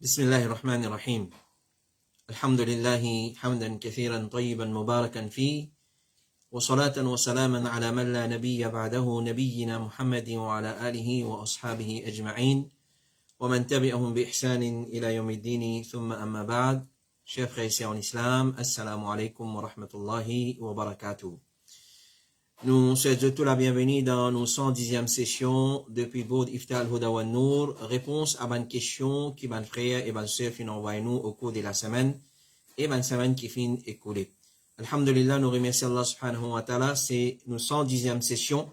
بسم الله الرحمن الرحيم الحمد لله حمدا كثيرا طيبا مباركا فيه وصلاة وسلاما على من لا نبي بعده نبينا محمد وعلى آله وأصحابه أجمعين ومن تبعهم بإحسان إلى يوم الدين ثم أما بعد. Chers frères et sœurs en islam, assalamu alaikum wa rahmatullahi wa barakatuh. Nous souhaitons la bienvenue dans nos 110e session depuis Boud Ifta al-Huda wa Nour, réponse à une question qui van frère et van sœur fin envoyé nous au cours de la semaine et van semaine qui fin écoulée. Alhamdulillah, nous remercions Allah subhanahu wa ta'ala, c'est nos 110e session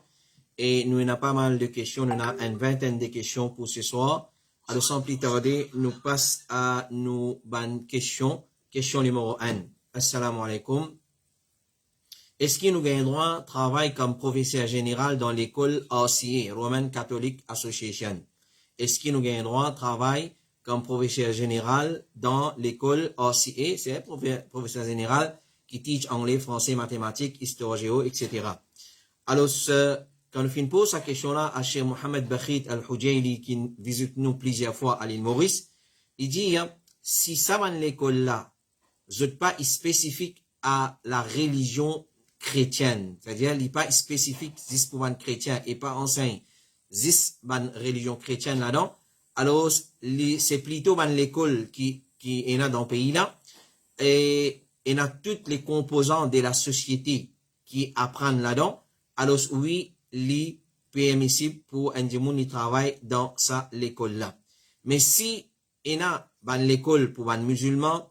et nous avons pas mal de questions, nous avons une vingtaine de questions pour ce soir. Alors sans plus tarder, nous passons à nos bonnes questions. Question numéro 1. Assalamu alaikum. Est-ce qu'il nous gagne droit de travail comme professeur général dans l'école RCA, Roman Catholic Association? Est-ce qu'il nous gagne droit de travail comme professeur général dans l'école RCA? C'est un professeur général qui teach anglais, français, mathématiques, histoire, géo, etc. Alors, quand nous posons cette question-là à Cheikh Mohamed Bakhit Al-Hujayli, qui visite nous plusieurs fois à l'île Maurice, il dit, si ça va l'école-là, ce n'est pas spécifique à la religion chrétienne, c'est-à-dire, il n'est pas spécifique juste pour un chrétien et pas enseigne juste une religion chrétienne là-dedans, alors c'est plutôt l'école qui est là dans le pays-là, et il y a toutes les composants de la société qui apprennent là-dedans, alors oui, il permissible pour un démon qui travaille dans ça l'école-là. Mais si il y a l'école pour un musulman,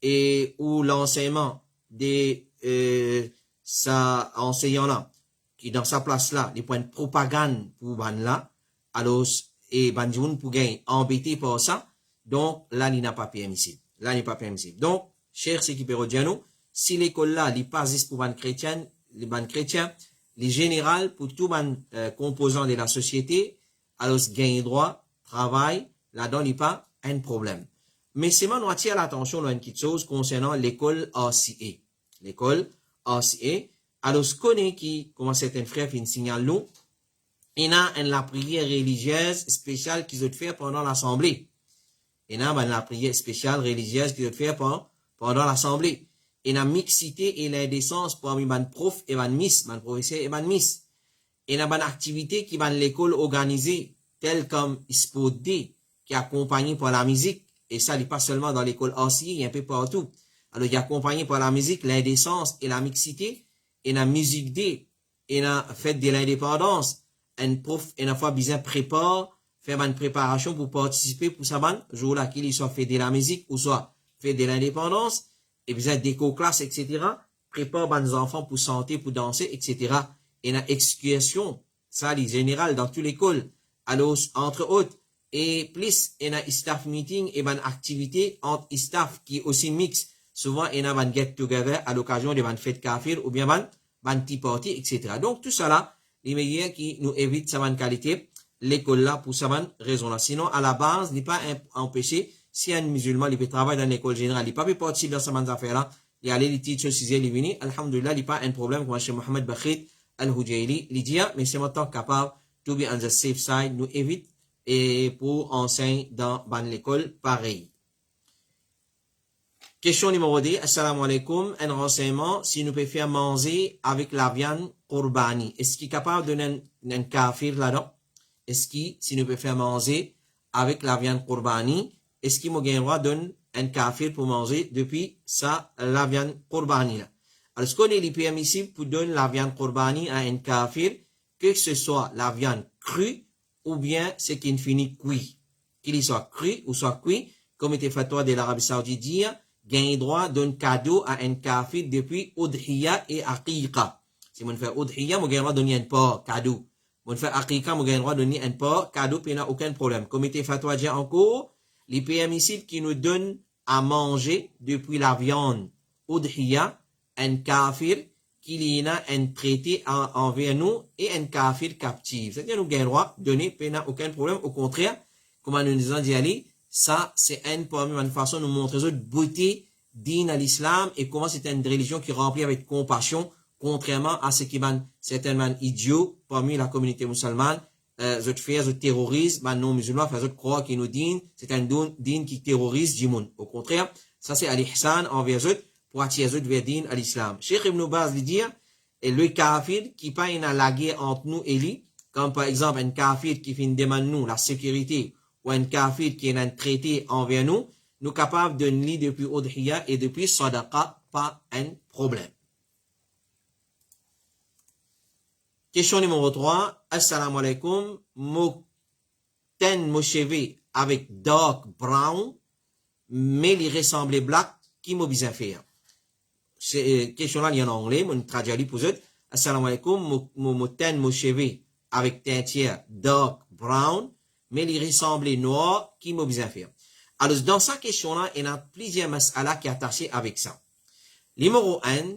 et où l'enseignement des ça enseignant là qui dans sa place là les points de propagande pour ban là alors et ban joun pour gagner embêté par ça, donc là il n'a pas permissible, donc cher ce qui peut dire si l'école là n'est pas juste pour ban chrétien, les ban chrétiens les général pour tout ban composant de la société, alors gagne droit travail là-dedans il n'y a pas un problème. Mais c'est moi, nous attire l'attention à une petite chose concernant l'école RCA. L'école RCA. Alors, ce qu'on est qui, comment certains frères fin signalent nous, il y a la prière religieuse spéciale qu'ils ont fait pendant l'assemblée. Il y a la prière spéciale religieuse qu'ils ont fait pendant l'assemblée. Il y a mixité et l'indécence parmi les profs et les miss, les professeurs et les miss. Il y a une activité qui va l'école organisée, telle comme Sport Day, qui est accompagnée par la musique. Et ça, il n'est pas seulement dans l'école RCA, il y a un peu partout. Alors, il est accompagné par la musique, l'indécence et la mixité, et la musique day, et la fête de l'indépendance. Un prof, une fois bien prépare, faire une préparation pour participer pour ça, jour-là, qu'il soit fait de la musique, ou soit fait de l'indépendance, et bien, déco-classe, etc. Prépare les enfants pour chanter, pour danser, etc. Et la exécution, ça, les général dans toute l'école. Alors, entre autres, et plus, il y a un staff meeting et une activité entre staff qui est aussi mix. Souvent, il y a un get together à l'occasion de une fête kafir ou bien un tea party, etc. Donc, tout ça là, les meilleurs qui nous évitent sa bonne qualité, l'école là, pour sa bonne raison là. Sinon, à la base, il n'est pas empêché, si un musulman, il peut travailler dans l'école générale, il n'est pas pu participer dans sa bonne affaire là, il y a les teachers, il est venu, alhamdulillah, il n'est pas un problème, comme Cheikh Mohamed Bakhit Al-Hujayli, il dit, mais c'est maintenant capable, to be on the safe side, nous évite, et pour enseigner dans l'école pareil. Question numéro 2, assalamu alaikum, un renseignement, si nous pouvons faire manger avec la viande qurbani, est-ce qu'il est capable de donner un kafir là-dedans? Est-ce qu'il, si nous pouvons faire manger avec la viande qurbani, est-ce qu'il m'a droit de donner un kafir pour manger depuis ça, la viande qurbani là? Alors, est-ce qu'on est permissible pour donner la viande qurbani à un kafir, que ce soit la viande crue, ou bien c'est qu'il finit cuit. Qu'il soit cru ou soit cuit, comme était fatwa de l'Arabie Saoudite dire, gagne droit d'un cadeau à un kafir depuis Udhiya et Aqiqa. Si on fait Udhiya, on gagne droit de donner un porc cadeau. On fait Aqiqa, on gagne droit de donner un porc cadeau, puis il n'y a aucun problème. Comme était fatwa dire encore, les permissibles qui nous donnent à manger depuis la viande Udhiya, un kafir, qu'il y a un traité envers nous et un kafir captif. C'est-à-dire, nous gagnons droit de donner, il n'y a aucun problème. Au contraire, comme nous disons d'y aller, ça, c'est une façon de nous montrer la beauté digne à l'islam et comment c'est une religion qui remplit avec compassion, contrairement à ce qui est certainement idiot parmi la communauté musulmane zot fait, zot terrorise, ben non musulman, fait zot croire qu'il nous din, c'est un din qui terrorise du monde. Au contraire, ça c'est al-ihsan envers zot, pour attirer zot vers din à l'islam. Cheikh Ibn Baz lui dit, et le kafir qui pas une la guerre entre nous et lui, comme par exemple un kafir qui fait une demande nous la sécurité, ou un kafir qui est un traité envers nous, nous capables de nous depuis Udhiya et depuis Sadaqa, pas un problème. Question numéro 3. Assalamu alaikum. Mon cheveux avec dark brown, mais il ressemble black, qui m'a bien fait. C'est question là, il y en anglais, mon traduit pour eux. Assalamu alaikum. Mon cheveux avec teinture dark brown, mais il ressemble noir, qui m'a bien fait. Alors, dans cette question-là, il y a plusieurs mas'ala qui sont attachés avec ça. Numéro 1,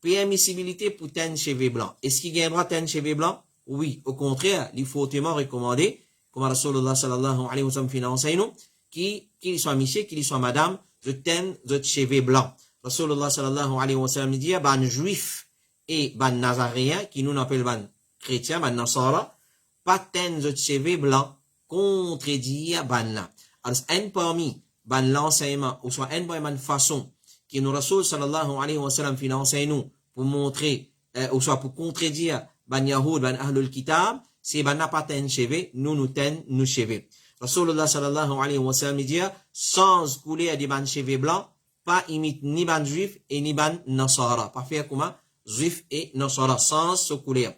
permissibilité pour teindre cheveux blancs. Est-ce qu'il y a un droit de teindre cheveux blancs? Oui. Au contraire, il faut fortement recommander, comme Rasulullah sallallahu alayhi wa sallam enseigne nous, qu'il soit monsieur, qu'il soit madame, de teindre de cheveux blancs. Rasulullah sallallahu alayhi wa sallam dit, ban juif et ban nazaréen, qui nous appelle ban chrétien, ban nasara, pas teindre de cheveux blancs, contredire ban là. Alors, un parmi ban l'enseignement, ou soit un parmi façon, qui nous Rasul sallallahu alayhi wa sallam enseigne nous, pour montrer, ou soit pour contredire ban Yahoud, ban Ahlul Kitab, c'est ban n'a pas teint cheveux, nous teint nos cheveux. Rasulullah sallallahu alayhi wa sallam dit, sans couler des ban cheveux blancs, pas imite ni ban juif et ni ban nasara. Pas faire comment? Juif et nasara, sans se couler.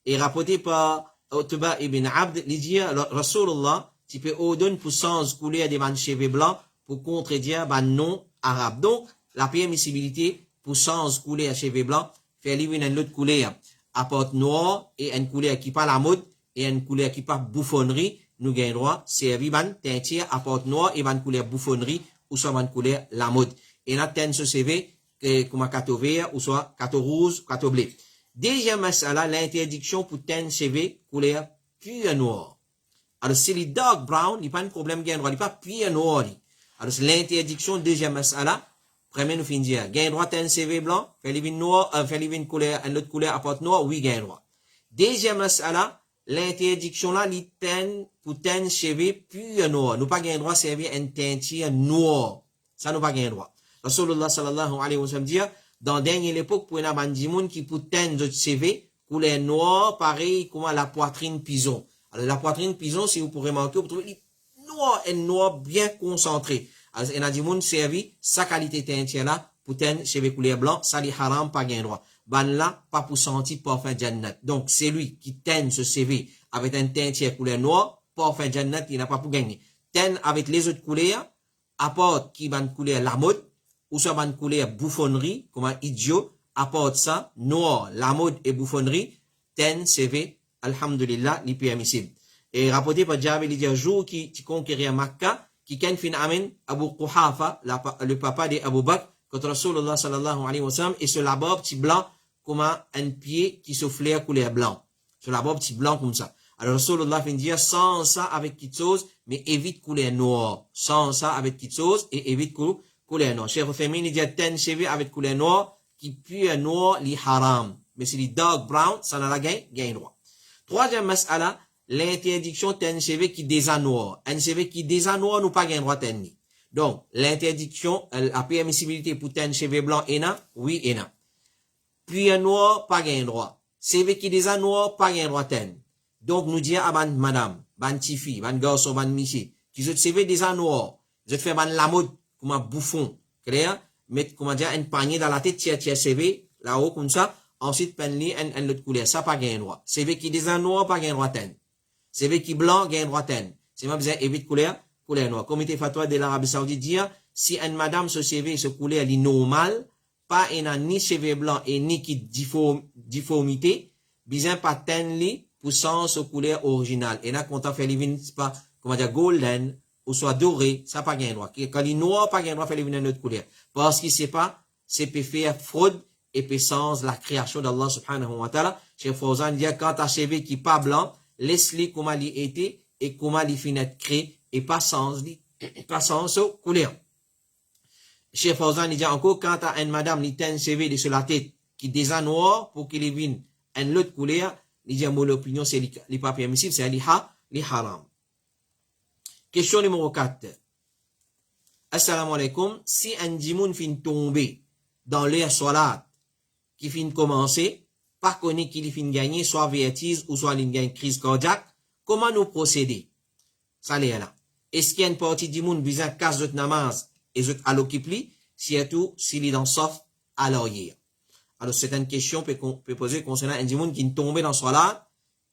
Et rapporté par Utba ibn Abd, il dit, Rasulullah, tu peux ordonner pour sans couler des ban cheveux blancs, pour contredire ban non arabe. Donc, la permissibilité pour sans couler à cheveux blancs, faire livrer une autre couleur à porte noire et une couleur qui pas la mode et une couleur qui pas bouffonnerie, nous gagnons droit, servir ban teinture à porte noire et ban couleur bouffonnerie ou soit ban couleur la mode. Et la teinte ce CV, comme cato vert ou soit cato rouge, cato bleu. Deuxième masala, l'interdiction pour teindre cheveux couleur pure noire. Alors, c'est les dark brown, il n'y a pas de problème, gagnons droit, il n'y a pas pure noir. Alors, c'est l'interdiction, deuxième masala. Premier nous finir. Gain droit teint cheveux blanc, fait livrer noir, fait livrer une couleur, une autre couleur à porte noire, oui, gain droit. Deuxième masala, l'interdiction là, li teint, pour teindre cheveux pur noir. Nous pas gain droit servir une teinture noire. Ça nous pas gain droit. Rasulullah sallallahu alayhi wa sallam dit, dans dernière époque, pour une abandimoun qui pour teindre d'autres cheveux, couleur noire, pareil, comme la poitrine pison. Alors, la poitrine pison, si vous pourrez remarquer, vous trouvez noir bien concentré. Alors, il y a des gens qui servent sa qualité teinture là pour teindre cheveux couleur blanc, ça li haram, pas gain droit. Ban là, pas pour sentir parfum jannat. Donc, c'est lui qui teint ce CV avec une teinture couleur noire, parfum jannat, il n'a pas pour gagner. Teint avec les autres couleurs, apporte qui ban couleur la mode, ou soit ban couleur bouffonnerie, comme un idiot, apporte ça, noir, la mode et bouffonnerie, teint CV, alhamdulillah, li permissible. Et rapporté par Jabir, il dit un jour qui conquérit Makkah, qui ken fin amen Abu Quhafa, le papa de Abu Bakr, quand Rasulullah sallallahu alayhi wa sallam, et ce là-bas petit blanc, comme un pied qui soufflait couleur blanc. Ce là-bas petit blanc comme ça. Alors Rasulullah fin dire, sans ça avec quelque chose, mais évite couleur noire. Sans ça avec quelque chose, et évite couleur noire. Cheikh Féminin dit, ten cheveux avec couleur noire, qui pue noir, li haram. Mais si li dark brown, ça n'a la gain droit. Troisième mas'ala, l'interdiction d'un cheveu qui désanoie. Un cheveu qui désanoie, nous pas gain droit tenir. Donc, l'interdiction, la permissibilité pour teindre cheveux blancs, oui, Puis un noir, pas gain droit. Cheveux qui désanoie, pas gain droit teindre. Donc, nous disons à madame, ban tifi, ban garçon, ban michi, qui se cheveux désanoie, je fais ban la mode, comme un bouffon, clair? Mettre, comment dire, un panier dans la tête, tiens, cheveux, là-haut, comme ça, ensuite, peindre un autre couleur. Ça, pas gain droit. Cheveux qui désanoie, pas gain droit teindre. CV qui blanc, gain droit teindre. C'est même besoin évite couleur noire. Comité fatwa de l'Arabie Saoudite dit, si une madame se CV se couleur est normal, pas ni cheveux blanc et ni qui difformité, besoin pas teindre pour sens couleur originale. Et là, quand on fait les pas, comment dire, golden, ou soit doré, ça pas gain droit. Quand il est noir, pas gain droit, fait les une autre couleur. Parce qu'il sait pas, c'est peut faire fraude et peut sens la création d'Allah subhanahu wa ta'ala. Cheikh Fawzan dit, quand t'as cheveux qui pas blanc, laisse-les comment il était et comment il finit créé et pas sans couleur. Cheikh Fawzan dit encore, quand t'as une madame qui teint cheveux sur la tête qui déjà noir pour qu'il vienne une autre couleur, il dit l'opinion c'est les pas permissible, c'est les haram. Question numéro 4. Assalamu alaikum, si un djimoun fin tomber dans l'air salat, qui fin commencer, pas connaît qu'il fin gagner, soit vertige ou soit il gagne crise cardiaque, comment nous procéder? Ça l'est là. Est-ce qu'il y a une partie du monde visant casse de namaz et de alokipli, surtout s'il est dans sauf à l'arrière? Alors, c'est une question qu'on peut poser concernant un djimoun qui tombe dans salat,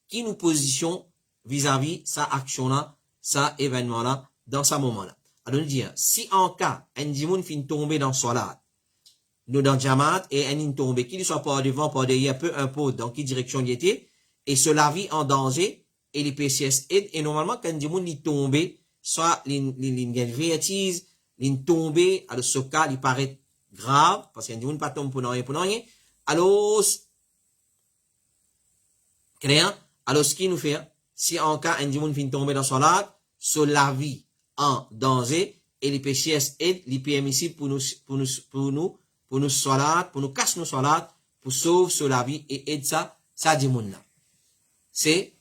qui nous position vis-à-vis sa action-là, sa événement-là, dans ce moment-là. Alors, nous dire, si en cas, un djimoun fin tomber dans salat, nous dans Jamaat et un tombé, qu'il soit par devant, par derrière, peu importe dans quelle direction il était, et cela vit en danger, et les PCS aident, et normalement, quand un djimoun est tombé, soit il vertige, il tombe, alors ce cas, il paraît grave, parce qu'un djimoun pas tombe pour rien, alors, clair, alors ce qu'il nous fait, si en cas, un djimoun fin tomber dans salat, cela vit en danger, et les PCS aident, les permissibles pour nous salat, pour nous casser nos salat, pour sauver sur la vie et aider ça djimoun là. C'est,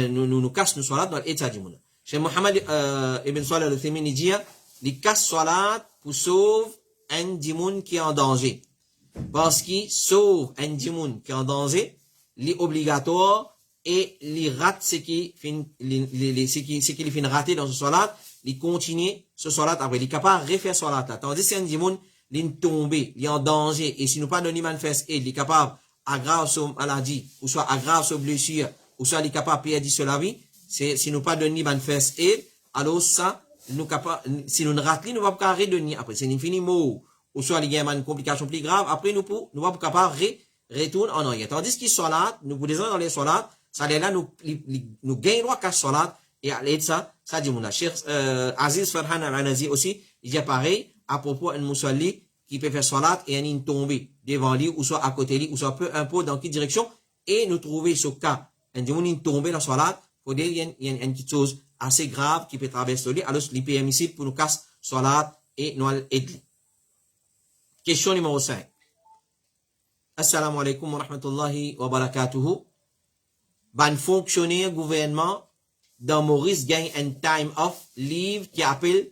nous casse nos salat dans l'aide ça djimoun là. Chez Mohamed Ibn Salih al-Uthaymin, il dit, il casse salat pour sauver un djimoun qui est en danger. Parce qu'il sauve un djimoun qui est en danger, il est obligatoire, et il rate ce qui fin raté dans ce salat, il continue ce salat après, il est capable de refaire salat là. Tandis que un djimoun, il est tombé, il est en danger, et si nous pas donné manifeste, il est capable d'aggraver sa maladie, ou soit aggraver sa blessure, ou soit il est capable de perdre la vie, si nous pas donné manifeste, alors ça, nous capable, si nous ne ratons, nous ne pouvons pas redonner. Après, c'est l'infini mot, ou soit il y a une complication plus grave, après nous ne pouvons pas capable de retourner en arrière. Tandis qu'il salat, nous pouvons dans les salats, ça là, nous gagnons droit qu'à salat, et à l'aide ça dit mon cher, Aziz Farhan al-Anazi aussi, il dit pareil, à propos d'un musalli qui peut faire salat et un tomber devant lui, ou soit à côté de lui, ou soit peu importe dans quelle direction, et nous trouver ce cas, un djimoun tomber dans salat, faut dire, il y a une petite chose assez grave qui peut traverser lui, alors il est permissible pour nous casser salat et nous aider. Question numéro 5. Assalamu alaikum wa rahmatullahi wa barakatuhu. Ban fonctionnaire gouvernement dans Maurice gagne un time off leave qui appelle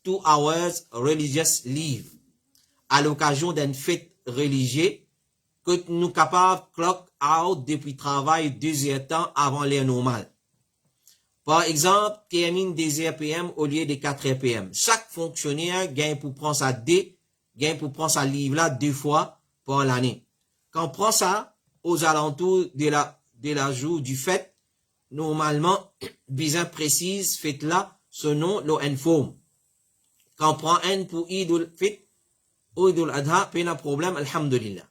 2 hours religious leave à l'occasion d'une fête religieuse que nous capables clock out depuis travail 2 heures temps avant l'heure normale. Par exemple, termine 2 heures PM au lieu de 4 heures PM. Chaque fonctionnaire gagne pour prendre sa leave là 2 fois par l'année. Quand on prend ça aux alentours de la jour du fête, normalement, bien précise, fête là, ce nom, l'on informe. Quand on prend un pour Idul Fit, ou Idul Adha, pas de problème, alhamdulillah.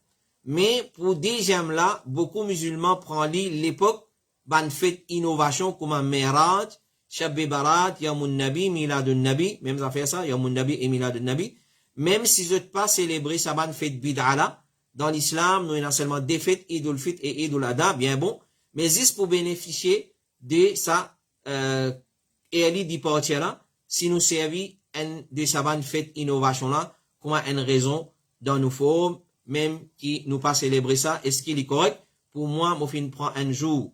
Mais pour deuxième là, beaucoup musulmans prennent l'époque, ban fête innovation comme un Miraj, Shabbi Barat, Yamun Nabi, Miladun Nabi, même ça fait ça, Yamun Nabi et Miladun Nabi. Même si je ne pas célébrer ça ban fête bid'ala, dans l'islam, nous avons seulement des fêtes, Idul Fit et Idul Adha, bien bon, mais juste pour bénéficier de ça, early departure là, si nous servons de sa ban fête innovation là, comme une raison dans nos formes, même qui nous pas célébrer ça, est-ce qu'il est correct? Pour moi, moi, fin prend un jour,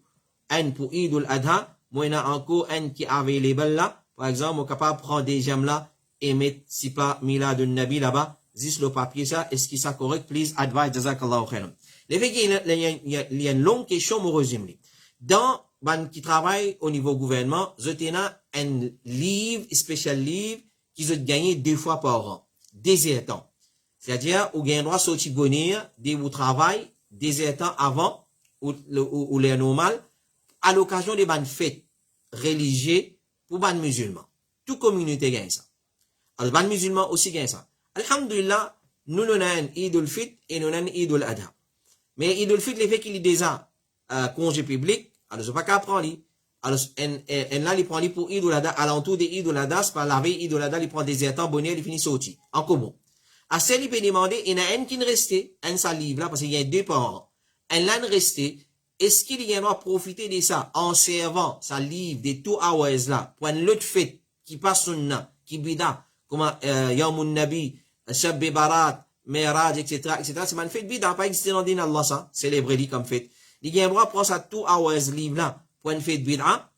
un pour Idul Adha, moi, il y a encore un qui est available là, par exemple, moi, capable de prendre des gemmes là, et mettre, si pas, Miladun Nabi là-bas, juste le papier ça, est-ce qu'il est correct? Please advise, jazakallahu khairan. Le fait qu'il y a une longue question, mon résumé. Dans, qui travaille au niveau gouvernement, je tiens un livre, spécial livre, qui ont gagné 2 fois par an. Désertant. C'est-à-dire, vous gagnez droit sortir bonheur, de vous travail, désertant avant, ou l'air normal, à l'occasion des bonnes fêtes religieuses pour les musulmans. Toute communauté gagne ça. Alors, les musulmans aussi gagnent ça. Alhamdulillah, nous avons un Idul Fit et nous avons un Idul Adha. Mais Idul Fit, le fait qu'il est déjà congé public, alors je ne vais pas qu'à prendre. Alors, là, il prend pour Idul Adha, à l'entour de Idul Adha, c'est pas la veille Idul Adha, il prend des états bonheur, il finit sorti. En commun. À celle, il peut demander, il y en a un qui ne restait, un sa livre là, parce qu'il y a 2 par an. Un là ne restait, est-ce qu'il y en a profité de ça, en servant sa livre de 2 hours là, pour une autre fête, qui passe sunna, qui bida, comme, Yamun Nabi, Shabbi Barat, Miraj, etc., c'est une fête bida, pas existé dans le din Allah, ça, célébrer comme fête. il y a un droit prendre ça tout à ouaz livre là, pour une fête bid'a.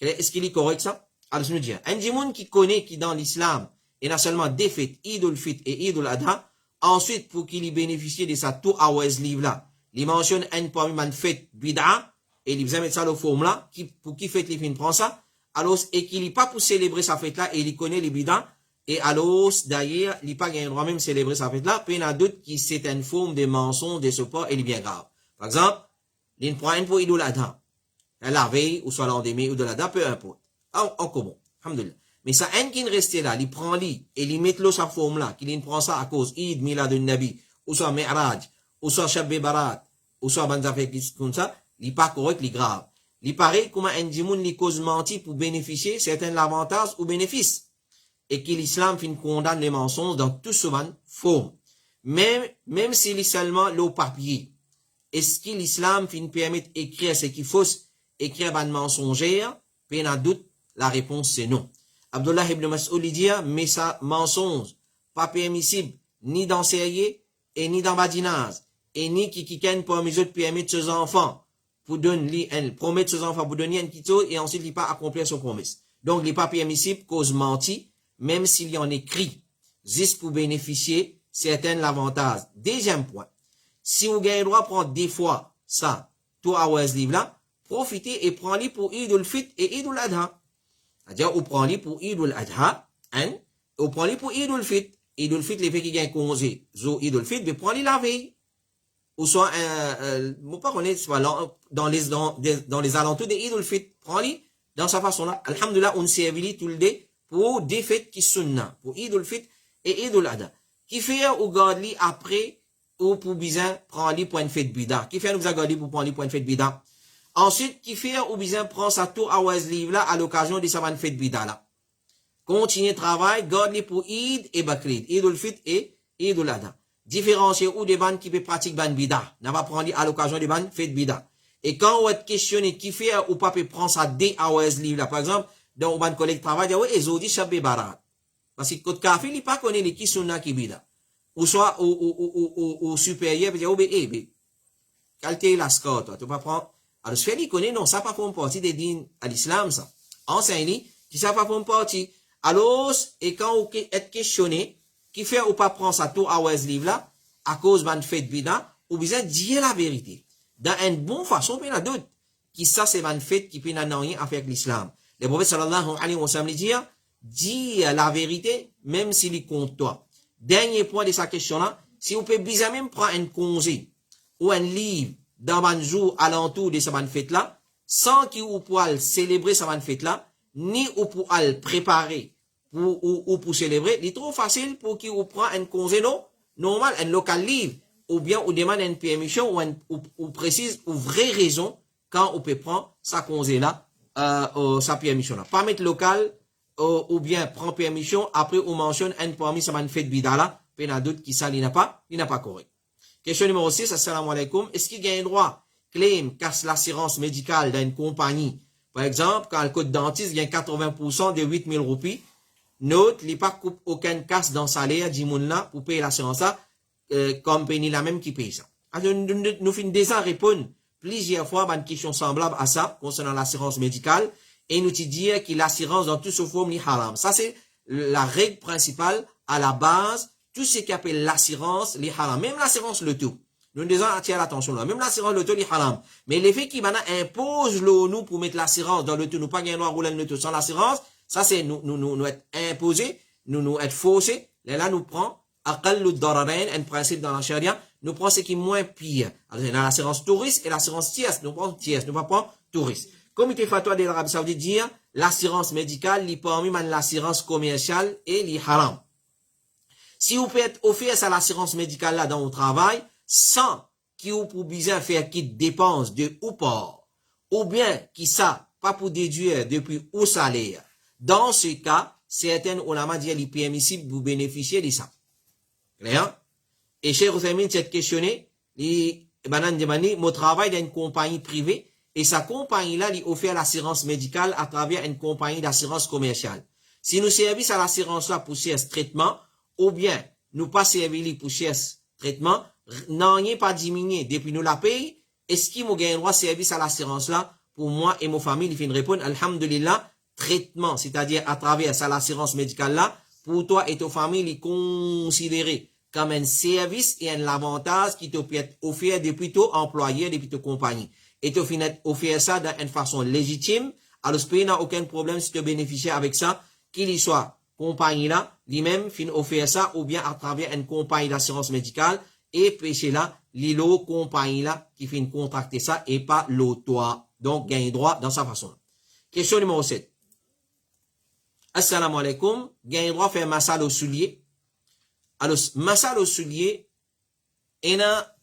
Est-ce qu'il est correct ça? Alors, je me dis, un djimoun qui connaît qui dans l'islam, il a seulement des fêtes, Eid al-Fitr et Eid al-Adha, ensuite, pour qu'il y bénéficie de ça tout à ouaz livre là, il mentionne un parmi une fête bid'a, et il vient mettre ça le forme là, pour qui fête les fins prend ça, alors, et qu'il n'est pas pour célébrer sa fête là, et il connaît les bid'a, et alors, d'ailleurs, il n'a pas un droit même célébrer sa fête là, puis il y en a d'autres qui c'est une forme de mensonge, de support, et il est bien grave. Par exemple, il prend un pour Eid al-Adha, la veille, ou soit l'endemain, ou de l'Adha, peu importe. En commun. Alhamdulillah. Mais ça, un qui reste là, il prend lui, et il met l'eau sa forme là, qu'il prend ça à cause Eid, Milad al-Nabi, ou soit Mi'raj, ou soit Shab Barat, ou soit Banzafek, comme ça, il n'est pas correct, il est grave. Il paraît comment un djimoun li cause menti pour bénéficier certains avantages ou bénéfices. Et que l'islam fin condamne les mensonges dans tout ce forme. Même s'il est seulement le papier. Est-ce que l'islam fin permet d'écrire ce qu'il faut écrire un mensongère? Puis il y a doute, la réponse c'est non. Abdullah ibn Mas'ud dit, mais ça mensonge, pas permissible, ni dans sérieux, et ni dans badinage, et ni qui ken pour mes autres permettre ses enfants, pour donner, promettre ses enfants pour donner un quito, et ensuite il pas accomplir son promesse. Donc, il n'est pas permissible, cause menti, même s'il y en écrit, juste pour bénéficier certains avantages. Deuxième point. Si vous avez le droit de prendre des fois ça, tout à ce livre-là, profitez et prenez pour Eid al-Fitr et Eid al-Adha. C'est-à-dire, vous prenez pour Eid al-Adha, hein, vous prenez pour Eid al-Fitr. Eid al-Fitr, les faits qui gagnent congé, Eid al-Fitr, mais prenez la veille. Ou soit, vous pas connaître, dans les alentours de Eid al-Fitr. Prenez dans sa façon-là. Alhamdulillah, on s'est tout le dé pour des fêtes qui sont pour Eid al-Fitr et Eid al-Adha. Qui fait ou garde après, ou pour bien prendre pour une fête bida. Qui fait nous garder pour prendre pour une fête bida. Ensuite, qui fait ou bien prend sa tour à Waz livre là à l'occasion de sa fête bida là. Continuez travail, garde pour Eid et Bakrid, Eid al-Fitr et Eid al-Adha. Différencier ou des bandes qui peut pratiquer ban bida. N'a pas prendre à l'occasion de ban fête bida. Et quand on est questionné qui fait ou pas peut prendre sa dé à Waz livre là, par exemple, dans un ban collègue travail, oui, ils ont dit Shabbe Barat. Parce que quand café, il pas connaît les qui sont là qui bida. Ou soit au supérieur, il dit, oh, qualité la score, tu vas prendre. Alors, ce fait, connaît, non, ça pas pour partie des dînes à l'islam, ça. Enseigne, qui ça pas pour partie. Alors, et quand on est questionné, qui fait ou pas prendre sa tour à West livre là, à cause d'un fait bida, ou bien dire la vérité. Dans une bonne façon, il y en a d'autres. Qui ça, c'est un fait qui peut n'a rien à faire avec l'islam. Le prophète sallallahu alayhi wa sallam dit la vérité, même s'il est contre toi. Dernier point de sa question-là, si vous pouvez bien même prendre un congé ou un livre dans un jour alentour de cette fête-là, sans qu'il vous pouvez célébrer cette fête-là, ni vous pouvez préparer ou pour célébrer, il est trop facile pour qu'il vous prenne un congé normal, un local livre, ou bien vous demande une permission ou précise ou vraie raison quand vous pouvez prendre sa congé-là, sa permission-là. Pas mettre local, ou bien prend permission, après on mentionne un parmi sa fête bidala, puis il y a d'autres qui ça, il n'a pas correct. Question numéro 6, assalamu alaikum. Est-ce qu'il y a un droit, claim, casse l'assurance médicale d'une compagnie? Par exemple, quand le code dentiste gagne 80% de 8 000 roupies, note, il n'y a pas aucun casse dans le salaire d'Imoun pour payer l'assurance là, compagnie la même qui paye ça. Alors, nous finissons déjà répondre plusieurs fois à une question semblable à ça, concernant l'assurance médicale, et nous dire que l'assurance dans toute sa forme est haram. Ça, c'est la règle principale à la base. Tout ce qui appelle l'assurance, les haram. Même l'assurance loto. Nous devons attirer l'attention là. Même l'assurance loto, les haram. Mais l'effet qui maintenant impose nous pour mettre l'assurance dans le loto, nous pas gagner droit à rouler le loto sans l'assurance, ça c'est nous être imposé, nous être faussé. Là, nous prend, aqallu dararain, un principe dans la charia, nous prend ce qui est moins pire. Alors, il y a l'assurance touriste et l'assurance tierce. Nous prenons tierce, nous pas prendre touriste. Comité fatwa de l'Arabie Saoudite dit, l'assurance médicale, li parmi l'assurance commerciale et li haram. Si vous pouvez offrir à l'assurance médicale là dans votre travail, sans que vous pouvez faire qui dépense de ou pas, ou bien qui ça, pas pour déduire depuis ou salaire. Dans ce cas, certaines ulama disent qu'il est permissible vous bénéficier de ça. Clair? Et chez Rosamine, c'est questionné, mon travail dans une compagnie privée, et sa compagnie-là, lui offre l'assurance médicale à travers une compagnie d'assurance commerciale. Si nous servons à l'assurance-là pour ce traitement, ou bien nous pas servir pour ce traitement, n'en est pas diminué depuis nous la paye, est-ce qu'il m'a gagné droit service à l'assurance là, pour moi et ma famille, il fait une réponse, alhamdulillah, traitement, c'est-à-dire à travers ça l'assurance médicale là, pour toi et ta famille, il est considéré comme un service et un avantage qui te peut être offert depuis ton employeur, depuis ta compagnie. Et tu finis offert ça d'une façon légitime, alors ce pays n'a aucun problème si tu bénéficies avec ça, qu'il y soit compagnie là, lui-même fin offert ça, ou bien à travers une compagnie d'assurance médicale, et péché là, l'îlot compagnie là, qui fin contracter ça, et pas l'auto. Donc, gagne droit dans sa façon. Question numéro 7. Assalamu alaikum, gagne droit faire massage au soulier. Alors, massage au soulier, il y a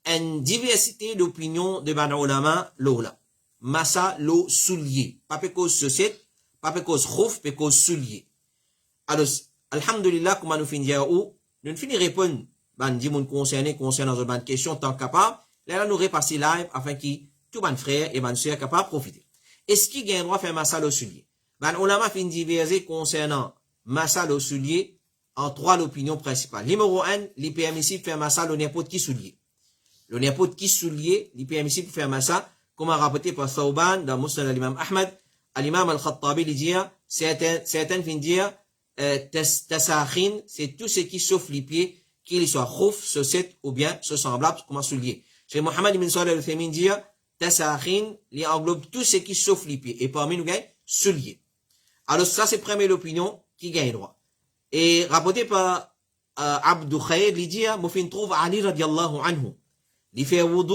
une diversité d'opinions de ban ulama lola. Massage au soulier. Pas pe cause société, pas pe cause khouf, pe cause soulier. Alors, alhamdulillah, comment nous finir où? Nous finir répondre, ban di moun concerné, concernant une question, tant capable, là, nous repasser live, afin que tout ban frère et ban soeur capable profiter. Est-ce qu'il gagne droit faire massage au soulier? Ban ulama fin diverser concernant massage au soulier, en trois l'opinion principale. Numéro 1, il est permissible de faire massage au n'importe qui soulier. Le n'importe qui soulier, il est permissible de faire massage, comme rapporté par Thawban dans Musnad al-Imam Ahmad, al-Imam al-Khattabi, il dit, certains fin dire, tasakhin, c'est tout ce qui sauf les pieds, qu'il soit khouf, saucette ou bien ce semblable, comme un soulier. Chez Mohammed ibn Salih al-Uthaymeen dit, tasakhin, il englobe tout ce qui sauf les pieds. Et parmi nous, gagne, soulier. Alors ça, c'est première opinion qui gagne droit. Et rapporté par Abdou Khaïd, il dit, il trouve Ali radiallahu anhu. Il fait wudu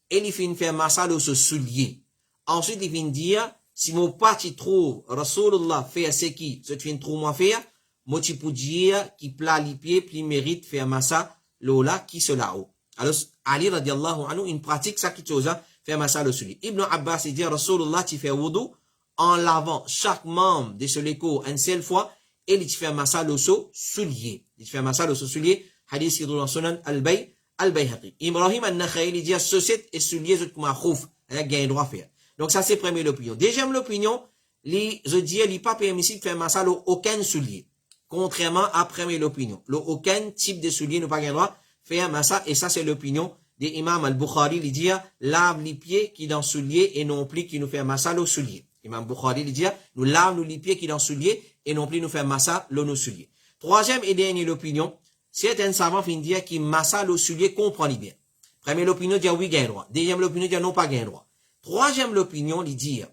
et il fait massage au soulier. Ensuite, il vient dire, si mon parti trouve Rasulullah fait ce qui, ce qui trouve moi faire, moi tu peux dire qui plat les pieds, puis mérite faire massage l'ola qui se là-haut. Alors, Ali radiallahu anhu, il pratique ça qui chose, faire massage au soulier. Ibn Abbas, il dit, Rasulullah, tu fais wudu en lavant chaque membre de ce léco une seule fois, et il fait massage au soulier. Il fait massage au soulier, hadith qui est dans Sunan al-Bayhaqi. Ibrahim al-Nakhaï, il dit, société et soulier, c'est comme un khouf, il a gagné droit à faire. Donc ça, c'est première opinion. Deuxième opinion, je dis, il n'est pas permissible de faire massage au aucun soulier. Contrairement à première opinion. Aucun type de soulier n'a pas gagné droit de faire massage, et ça, c'est l'opinion de Imam al-Bukhari, il dit, lave les pieds qui dans soulier et non plus qui nous fait massage au soulier. Imam Bukhari, il dit, nous lavons les pieds qui dans soulier et non plus nous faire massage nos souliers. Troisième et dernière opinion, certains savants finissent dire qui massage au soulier comprend bien. Première opinion dit oui, gagne droit. Deuxième opinion dit non, pas gagne droit. Troisième opinion, il dit,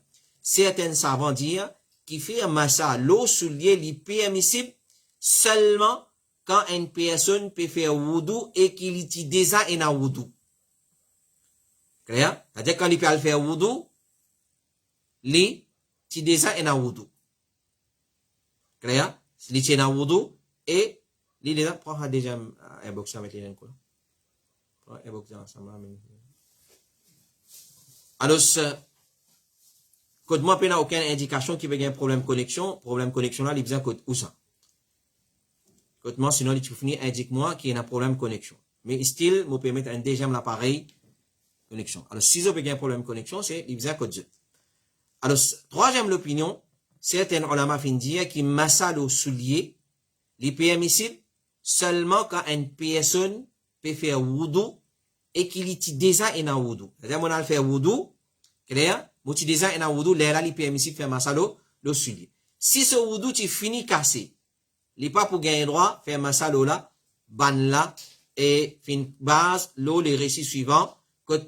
certains savants disent qui fait un massage au soulier, il est permissible seulement quand une personne peut faire wudu et qu'il utilise déjà un wudu. Clair? C'est-à-dire quand il peut faire wudu, il utilise déjà un wudu. Clair? Il utilise un wudu et il est là, prends déjà un box avec les quoi. Prends un box ensemble. Alors, quand moi, il n'y a aucune indication qu'il y a un problème de connexion là, il y a besoin où ça? Quand moi, sinon, il faut indique-moi qu'il y a un problème de connexion. Mais still, me permettre un deuxième appareil connexion. Alors, si vous avez un problème de connexion, c'est il y a code. Alors, troisième l'opinion, certains ulama fin dire qui massage au soulier, les permissibles seulement quand une personne peut faire wudu et qu'il utilise déjà un wudu. C'est-à-dire, on a fait wudu, clair, on utilise déjà un wudu, là, il est permissible faire massage au soulier. Si ce wudu, tu finis cassé, il n'est pas pour gagner droit, faire massage là, ban là, et fin base, l'eau, les récits suivants, que,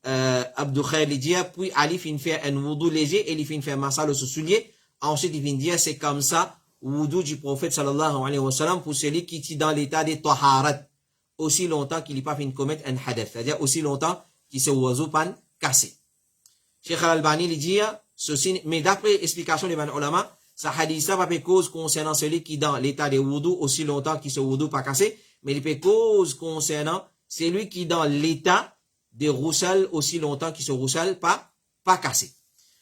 Abdou Khaïd dit, puis Ali fin faire un wudu léger et il fin faire massage au soulier. Ensuite, il vient dire, c'est comme ça, wudu du prophète sallallahu alayhi wa sallam pour celui qui est dans l'état de taharat, aussi longtemps qu'il n'est pas fin commettre un hadith, c'est-à-dire aussi longtemps qu'il se wudu pan cassé. Cheikh al-Albani, il dit, ceci, mais d'après explication des ulama, ça hadith ça pas cause concernant celui qui est dans l'état de wudu aussi longtemps qu'il se wudu pas cassé, mais il peut cause concernant celui qui est dans l'état de roussal aussi longtemps qu'il se roussal pas cassé.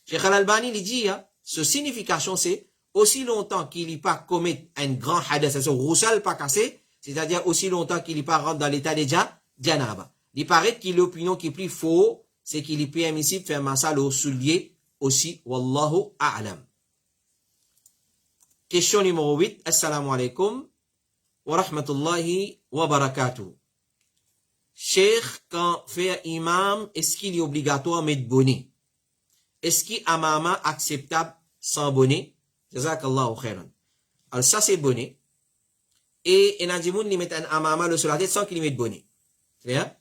Cheikh al-Albani, il dit, ce signification c'est aussi longtemps qu'il n'est pas commis un grand hadith, c'est-à-dire roussal pas cassé, c'est-à-dire aussi longtemps qu'il n'est pas rentre dans l'état de janaba. Il paraît que l'opinion qui est plus faux, c'est qu'il est permissible de faire massage au soulier aussi, wallahu a'lam. Question numéro 8, assalamu alaikum wa rahmatullahi wa barakatuh. Cheikh, quand fait imam, est-ce qu'il est obligatoire de mettre bonnet? Est-ce qu'il est amama acceptable sans bonnet? Jazakallahu khairan. Alors ça c'est bonnet. Et il y a des gens qui mettent un amama sur la tête sans qu'il mette bonnet. Clair?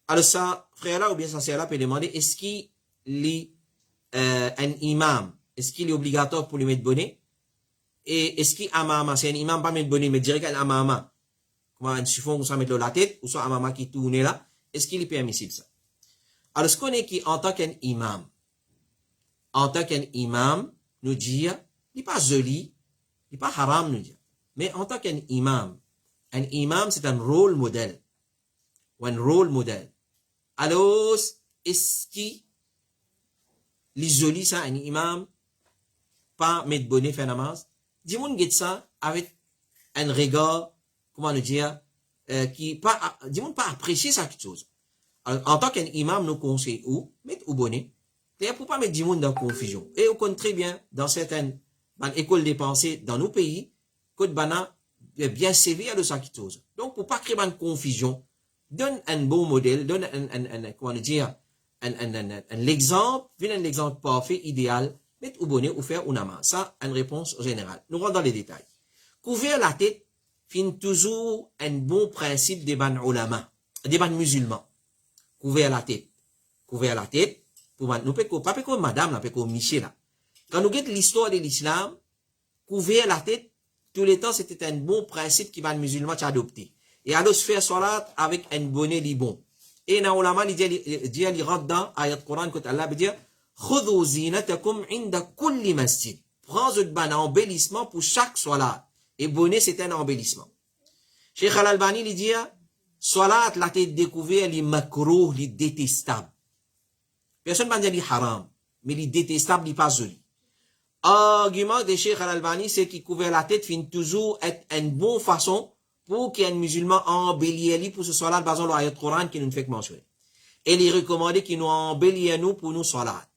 Alors ça, frère là ou bien ça là peut demander, est-ce qu'il est un imam? Est-ce qu'il est obligatoire pour lui mettre bonnet? Et est-ce qu'il est amama? C'est un imam pas mettre bonnet, mais direct un amama. Comment un chiffon ou ça mettre la tête, ou soit amama qui tourne là? Est-ce qu'il est permissible ça? Alors ce qu'on est qui en tant qu'un imam, nous dit, il n'est pas joli, il n'est pas haram, nous dit. Mais en tant qu'un imam c'est un rôle modèle. Ou un rôle modèle. Alors, est-ce qu'il est joli ça, un imam, pas mettre bonnet, faire namaz? Dis-moi, get ça avec un regard, comment nous dire, qui pas, dis-moi pas apprécier ça quelque chose. Alors, en tant qu'un imam, nous conseillons où? Mettre au bonnet. Pour pas mettre du monde dans la confusion. Et on connaît très bien, dans certaines écoles des pensées, dans nos pays, que bana bien sévère de ça qui chose. Donc, pour pas créer une confusion, donne un bon modèle, donne comment dire, un exemple, donne un exemple parfait, idéal, mettre au bonnet ou faire un amas. Ça, une réponse générale. Nous rentrons dans les détails. Couvrir la tête, fin toujours un bon principe des ban ulama, des ban musulmans. Couvrir la tête. Couvrir la tête. Nous pas comme madame, là, comme Michel, là. Quand nous regardons l'histoire de l'islam, couvrir la tête, tous les temps, c'était un bon principe qui va le musulman adopter. Et alors, se faire salat avec un bonnet li bon. Et na ulama, il rentre dans ayat Coran, quand Allah veut dire, khudhu zinatakum inda kulli masjid. Prends un embellissement pour chaque salat. Et bonnet, c'est un embellissement. Cheikh Al-Albani, il dit, salat, la tête découverte, li makrouh, li détestable. Personne ne va dire haram, mais il détestable, il pas joli. Argument de Cheikh Al-Albani, c'est qu'il couvre la tête, fin toujours être une bonne façon pour qu'il y ait un musulman embelli pour ce salat, basant l'ayat Coran qui nous fait mentionner. Et il recommande qu'il nous embellit nous pour nous salat.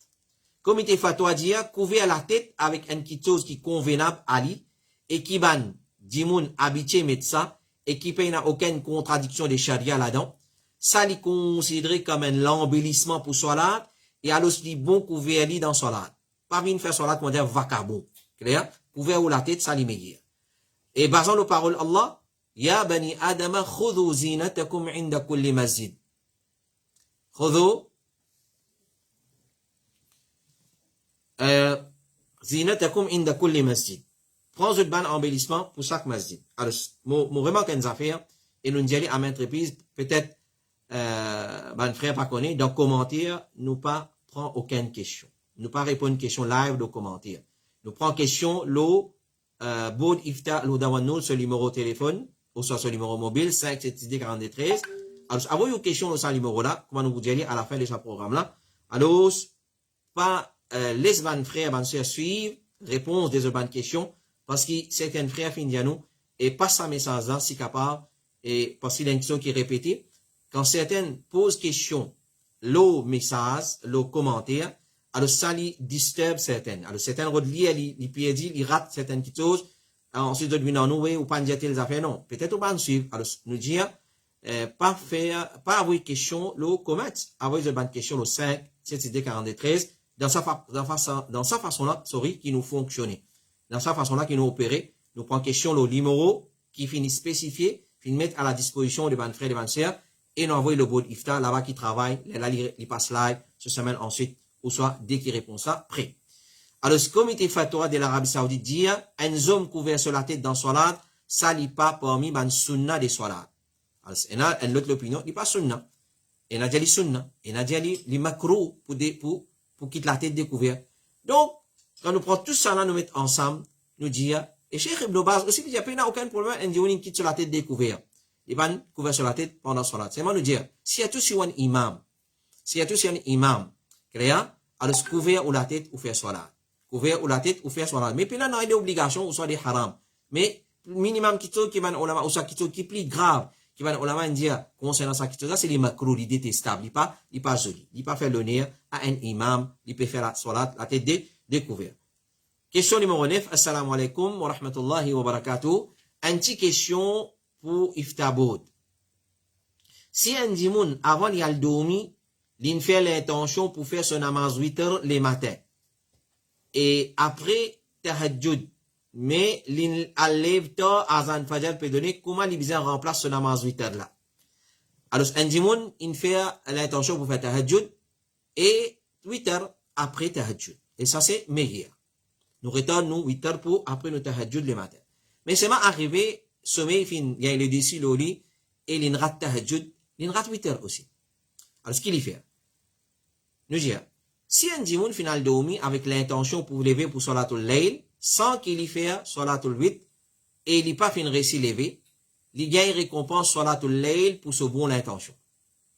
Comme il était fatwa dire, couvrir la tête avec une petite chose qui est convenable à lui, et qui ban, dimoun habitué mettre ça, et qui paye n'a aucune contradiction des charia là-dedans. Ça, il est considéré comme un embellissement pour salat, et alors, il bon couvert dans salat. Pas venir faire salat, on dire vacabon. Clair? Couvert ou la tête, ça l'immédiat. Et basant nos paroles Allah, Ya bani Adama, khudhu zinatakum inda kulli masjid. Khudhu zinatakum inda kulli masjid. Prends un ban embellissement pour chaque masjid. Alors, mon remarque une affaire, et nous disons à maintes reprises, peut-être, ben frère pas connaît, dans commentaire, nous pas prend aucune question. Nous pas répondre une question live de commentaire. Nous prend question, l'eau, bod ifta, l'eau d'awannou, ce numéro de téléphone, ou soit ce numéro mobile, 57043. Alors, avant une question de ce numéro-là, comment nous vous dire à la fin de ce programme-là. Alors, pas, laisse ban frère, ban soeur suivre, réponse des bonnes questions, parce que certains frères finissent à nous, et passe un message là, si capable, et parce qu'il y a une question qui est répétée. Quand certains posent question, le message, le commentaire, alors ça lui disturbe certains. Alors certains relient, ils pièdent, ils ratent certaines petites choses. Ensuite, ils disent non, nous, ou pas dire telles affaires, non. Peut-être on va nous suivre. Alors, nous dire, pas avoir une question, le comment, avoir une bonne question, le 5, 7, 43, dans sa façon-là, qui nous fonctionne. Dans sa façon-là, qui nous opère, nous prend question, le numéro, qui finit spécifié, finit mettre à la disposition des bonnes frères et des bonnes sœurs, et nous envoie le bod iftar là-bas qui travaille, là il passe live, ce semaine ensuite, ou soit dès qu'il répond ça, prêt. Alors, ce comité fatwa de l'Arabie Saoudite dit, un homme couvert sur la tête dans salat, ça n'est pas parmi les sunna des salat. Alors, il y a une autre opinion, il n'est pas sunna. Il y a dit sunna. Il y a dit les macros pour quitter la tête découverte. Donc, quand nous prenons tout ça là, nous mettons ensemble, nous disons, et Cheikh Ibn Baz aussi, il n'y a aucun problème, un dieu quitte sur la tête découverte. Il va couvrir sur la tête pendant salat. C'est moi nous dire, s'il y a tout sur un imam, clair, alors couvrir ou la tête ou faire salat. Couvrir ou la tête ou faire salat. Mais puis là, non, il y a des obligations ou soit des haram. Mais, minimum qui va ulama, ou soit qui est plus grave, qui va ulama dire, concernant ça, c'est les macros, les détestables, il pas joli. Il pas faire l'honneur à un imam, il peut faire la salat, la tête découverte. Question numéro 9, assalamu alaikum wa rahmatullahi wa barakatuh. Anti-question pour Iftabod. Si un dimoun, avant il y a le dormi, il fait l'intention pour faire son namaz 8 heures les matins. Et après, tahajjud. Mais il enlève tard, azan fajr peut donner, comment il besoin remplace son namaz 8 heures là. Alors, un dimoun, il fait l'intention pour faire tahajjud et 8 heures après tahajjud. Et ça, c'est meilleur. Nous retournons 8 heures pour après nous tahajjud le matin. Mais c'est arrivé, sommeil fin, il y a le dessus au lit, et il rate tahajjud, il rate 8 heures aussi. Alors, ce qu'il y fait, nous disons, si un dimoun final dormi avec l'intention pour lever pour Salatul Layl, sans qu'il y fait Salatul 8, et il n'y pas fin récit levé, il gagne récompense Salatul Layl pour ce bon intention.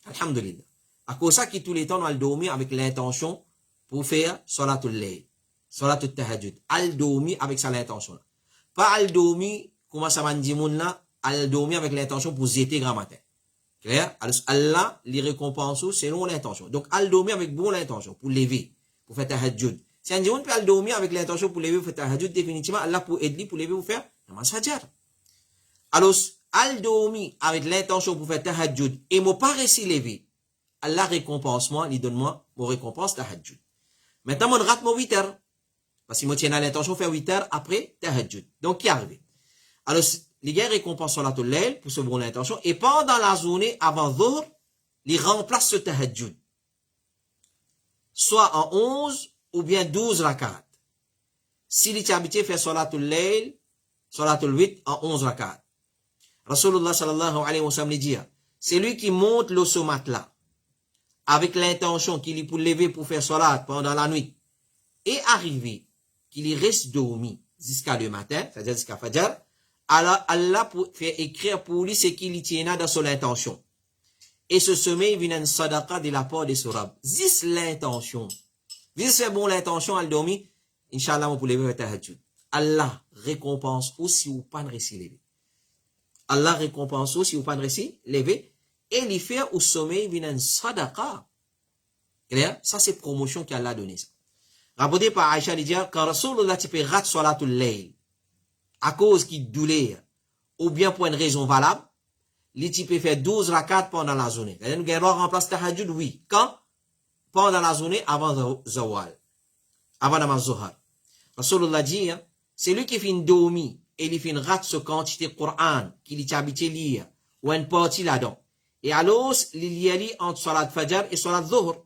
Alhamdulillah. À cause ça qui tous les temps, on a dormi avec l'intention pour faire Salatul Layl. Salatul Tahajjud. Al dormi avec ça l'intention. Pas al dormi, comment ça m'a dit moun là, al dormi avec l'intention pour zéter grand matin. Clair? Alors, Allah, les récompense selon l'intention. Donc, al dormi avec bon l'intention, pour lever, pour faire tahajjud. Si un dimoun peut al dormi avec l'intention pour lever, pour faire tahajjud, définitivement, Allah pour aider pour lever, pour faire namaz fajr. Alors, al dormi avec l'intention pour faire tahajjud, et moi pas réussi lever, Allah récompense moi, il donne moi, mon récompense tahajjud. Maintenant, mon rate mon 8 heures. Parce que moi tiens à l'intention de faire 8 heures après tahajjud. Donc, qui arrive? Alors, les gars récompensent Salatul Layl pour ce bon intention. Et pendant la journée, avant Dhuhr, ils remplacent ce tahajjud. Soit en 11 ou bien 12 rakat. Si les habitués fait Salatul Layl, Salatul 8 en 11 rakat. Rasulullah sallallahu alayhi wa sallam dit, c'est lui qui monte le sommat là, avec l'intention qu'il est pour lever pour faire salat pendant la nuit, et arriver qu'il reste dormi jusqu'à le matin, c'est-à-dire jusqu'à Fajr, alors Allah pour faire écrire pour lui ce qu'il tient dans son intention. Et ce sommeil vient une sadaqa de la part de ce rab. Zis l'intention. Zis c'est bon l'intention à le dormir, Inch'Allah, pour lever tahajjud. Allah récompense aussi ou pas de récit levé. Allah récompense aussi ou pas de récit levé. Et il fait au sommeil vient une sadaqa. Clair? Ça c'est promotion qu'Allah a donné ça. Rapporté par Aïcha, il dit, quand Rasulullah tu peux rater Salatul Layl, à cause qu'il douleur, ou bien pour une raison valable, il peut faire 12 rakats pendant la journée. Nous avons remplacé tahajjud, oui. Quand? Pendant la journée, avant Zawal. Avant Namaz Zuhar. Rasulullah dit, c'est lui qui fait une dormi, et il fait une rate ce quantité Coran, qu'il est habitué lire, ou une partie là-dedans. Et alors, il y a li entre Salat Fajr et Salat Zuhur.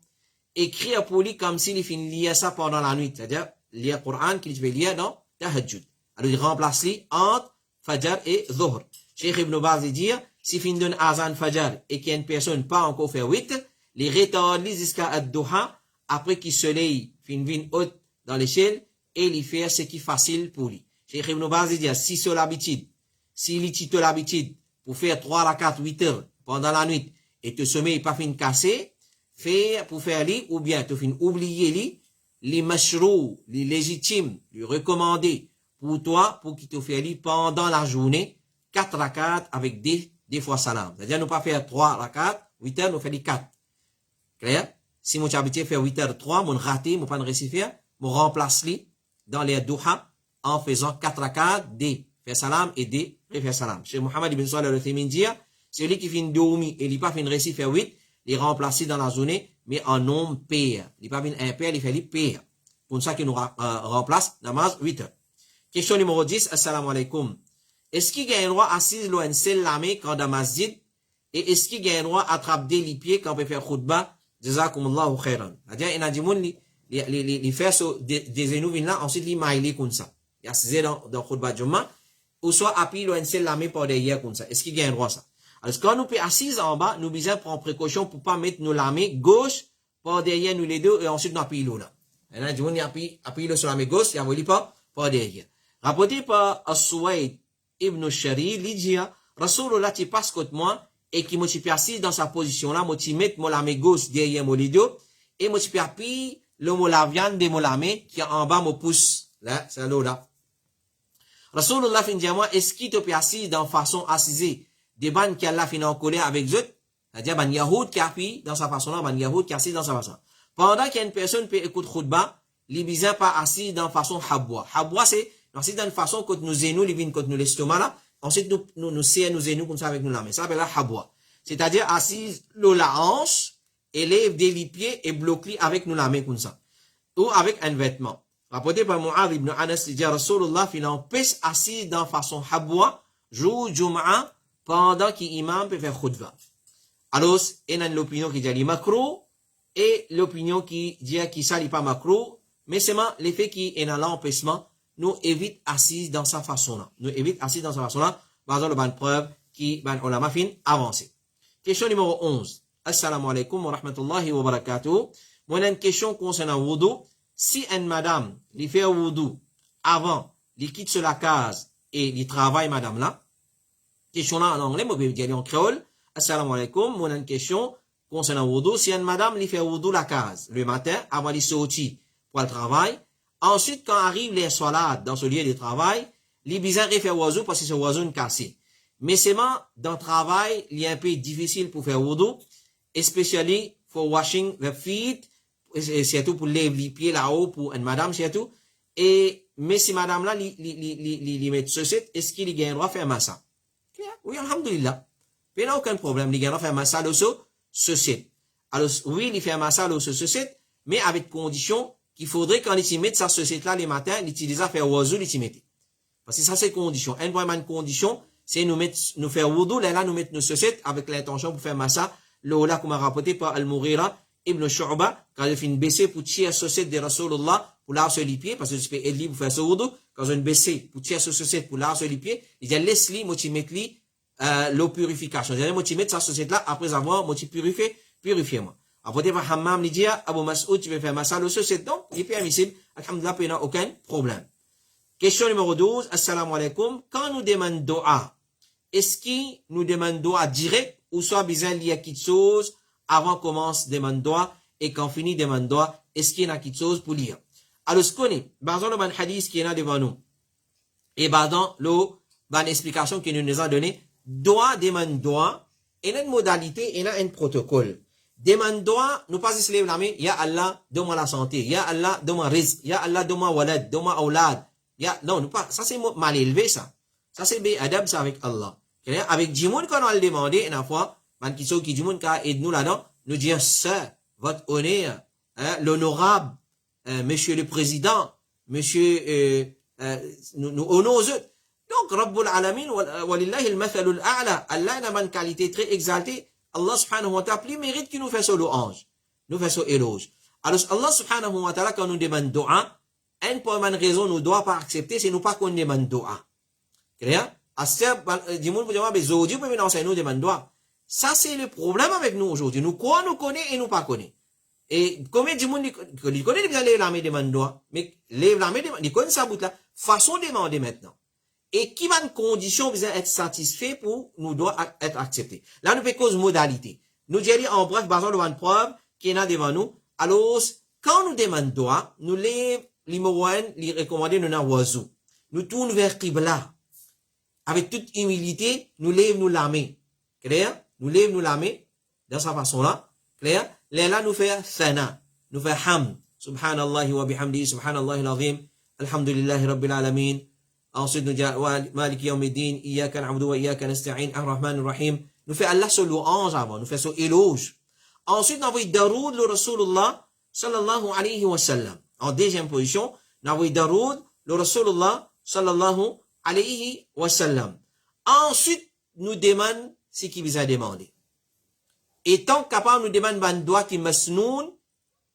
Écrire pour lui comme s'il finit lire ça pendant la nuit, c'est-à-dire lire le Coran qu'il va lire dans Tahajjud. Alors il remplace lui entre Fajr et Dhuhr. Cheikh Ibn Baz dit, si fin donne Azan Fajr et qu'il y a une personne pas encore fait 8, les retarde jusqu'à Ad-Duha, après qu'il se lève, fin vin haute dans l'échelle, et il fait ce qui est facile pour lui. Cheikh Ibn Baz dit, si c'est l'habitude, s'il est l'habitude pour faire 3 rakats 8 heures pendant la nuit, et te sommeil pas fin cassé, fait pour faire li, ou bien tu finis oublier li, les mashrou, les légitimes, les recommandés pour toi, pour qu'il te fait li pendant la journée, 4 rakats avec des fois salam. C'est-à-dire, nous pas faire 3 rakats, 8 heures, nous faire les 4. Clair? Si mon habitué faire 8 heures 3, mon raté, mon pas de récifère, mon remplace li dans les duha en faisant 4 rakats, des faire salam et des refaire salam. Chez Mohammed ibn Salih al-Uthaymeen dit, celui qui finit dormi et il pas fin récifère 8, il remplacé dans la journée, mais en nombre pair. Il n'est pas bien impair, il fait les pair. Pour ça qu'il nous remplace namaz 8 heures. Question numéro 10, assalamu alaikum. Est-ce qu'il y a un droit assis loin seul la main quand dans masjid? Et est-ce qu'il y a un droit attraper les pieds quand on peut faire khutbah? Jazakumullahu khairan. C'est-à-dire, il y a des gens qui font des genoux là, ensuite ils maillent comme ça. Il y a 6 dans khutbah Jumma, ou soit appuyer loin seul la main par derrière comme ça. Est-ce qu'il y a un droit ça? Alors, quand nous peut assis en bas, nous besoin prendre précaution pour pas mettre nos mains gauche par derrière nous les deux et ensuite nous appuyer là. Et là, on appuie sur la main gauche et on ne pas par derrière. Rapporté par As-Suwaid ibn Shari, il dit, Rasulullah qui passe contre moi et qui me suis assis dans sa position là, moi qui mets la main gauche derrière mon lido et moi qui appuie le mot la viande de mon main qui est en bas me pousse. Là, c'est là. Rasulullah fin dit à moi, est-ce qu'il te peut assis dans façon assise? Des bandes qui Allah finit en colère avec eux, c'est-à-dire ban Yahoud qui appuie dans sa façon là, ban Yahoud qui assis dans sa façon. Pendant qu'il y a une personne peut écouter khutbah, les bizarres pas assis dans façon habwa. Habwa c'est assis dans une façon que nous zénous, les vignes que nous l'estomac là, ensuite nous serrons nos zénous comme ça avec nous là, mais ça s'appelle la habwa. c'est-à-dire assise la hanche, et lève des pieds et bloque avec nous la main comme ça. Ou avec un vêtement. Rapporté par Mu'adh ibn Anas, il dit Rasulullah, il empêche assis dans façon habwa, jour Jum'a, pendant qu'imam peut faire khutba. Alors, il y a l'opinion qui dit makro, et l'opinion qui dit qu'il ne pas makro, mais c'est l'effet qui est dans l'empêchement, nous évite assis dans sa façon-là. Nous évite assis dans sa façon-là, basant le ban preuve qui, on l'a fin avancé. Question numéro 11. Assalamu alaikum wa rahmatullahi wa barakatuh. Moi, on a une question concernant wudu. Si une madame, lui fait wudu avant, lui quitte sur la case et lui travaille madame là, question là en anglais, moi, je vais dire en créole. Assalamu alaikum. Moi, on a une question concernant wudu. Si une madame, lui fait wudu la case, le matin, avant de sortir pour le travail, ensuite, quand arrive les salades dans ce lieu de travail, lui bizarre faire wudu parce que c'est wudu cassé. Mais c'est dans le travail, il est un peu difficile pour faire wudu, especially for washing the feet, surtout pour laver les pieds là-haut pour une madame surtout. Et, mais si madame là, li met ceci, est-ce qu'il y a un droit de faire massa? Oui, alhamdulillah. Il n'y a aucun problème, il y a un droit de faire massa le ceci. Alors, oui, il fait massa le ceci, mais avec condition qu'il faudrait quand il met sa société là les matins, l'utiliser à faire wudu, l'utiliser. Parce que ça, c'est condition. Une condition, c'est nous faire wudu, là, nous mettre nos sociétés avec l'intention pour faire massa, là, comme rapporté par Al-Mughira ibn Shu'ba, quand il fait une baissée pour tirer la société de Rasulullah, pour l'arcer les pieds, parce que tu peux aider pour faire ce wudu, quand une baissée pour tirer la société pour l'arcer les pieds, il dit, laisse-lui, moi, tu mets l'eau purification. C'est-à-dire, moi, tu mets sa société là, après avoir, moi, tu purifier-moi. Après, par Hammam, il dit, Abu Mas'ud, tu veux faire massa, le société, donc, il est permissible. Alhamdulillah, il n'y a aucun problème. Question numéro 12. Assalamu alaikum. Quand nous demandons doa, est-ce qu'il nous demande doa direct ou soit besoin de quelque chose avant commence demande doa et quand finit demande doa, est-ce qu'il y a quelque chose pour lire? Alors, ce qu'on est, basant le ban hadith qui est là devant nous et basant le ban explication qu'il nous a donné, doa demande doa, il y a une modalité, il y a un protocole. Demande doa, nous pas se lever la main, ya Allah, donne-moi la santé, ya Allah, donne-moi rizq, ya Allah, donne-moi walad, donne-moi aulad. Non, nous pas, ça c'est mal élevé ça. Ça c'est adab, ça avec Allah. Avec Jimoun, quand on le demande, une fois, man qui sont qui Jimoun, qui aide nous là-dedans, nous dire ça, votre honneur, l'honorable, monsieur le président, monsieur, nous honorons eux. Donc, Rabbul Alamin, walillahi al-mathalul a'la, Allah n'a pas une qualité très exaltée. Allah subhanahu wa ta'ala, plus mérite qu'il nous fasse ce louange, nous fasse ce éloge. Alors, Allah subhanahu wa ta'ala, quand nous demande doa, une première raison nous doit pas accepter, c'est nous pas qu'on demande doa. Clair? Ça, c'est le problème avec nous aujourd'hui. Nous quoi nous connaît et nous pas connaît. Et combien de monde connaît, bien lève la main demande doa, mais lève la main demande, il connaît sa bout là, façon de demander maintenant. Et qui va une condition besoin être satisfait pour nous doit être accepté. Là, nous fait cause modalité. Nous disons en bref, basant le one preuve qui est là devant nous. Alors, quand nous demandons doa, nous lève numéro 1, les recommander nous n'a oiseau. Nous tournons vers Qibla. Avec toute humilité, nous lève nous la main. Clair? Nous lève nous la main. De cette façon-là. Clair? Là, nous fait sana. Nous fait hamd. Subhanallah wa bihamdi. Subhanallah al-azim. Alhamdulillahi rabbil alamin. Ensuite, nous disons, Maliki yawmiddin. Iyaka na'budu wa iyaka nasta'in. Ar-Rahman ar-Rahim. Nous fait Allah sur louange avant. Nous fait son éloge. Ensuite, nous avons daroud le Rasulullah sallallahu alayhi wa sallam. En deuxième position, nous avons daroud le Rasulullah sallallahu alayhi wa sallam. Ensuite, nous demandons ce qu'il vous a demandé. Et tant capable, nous demandons un doigt qui masnoun,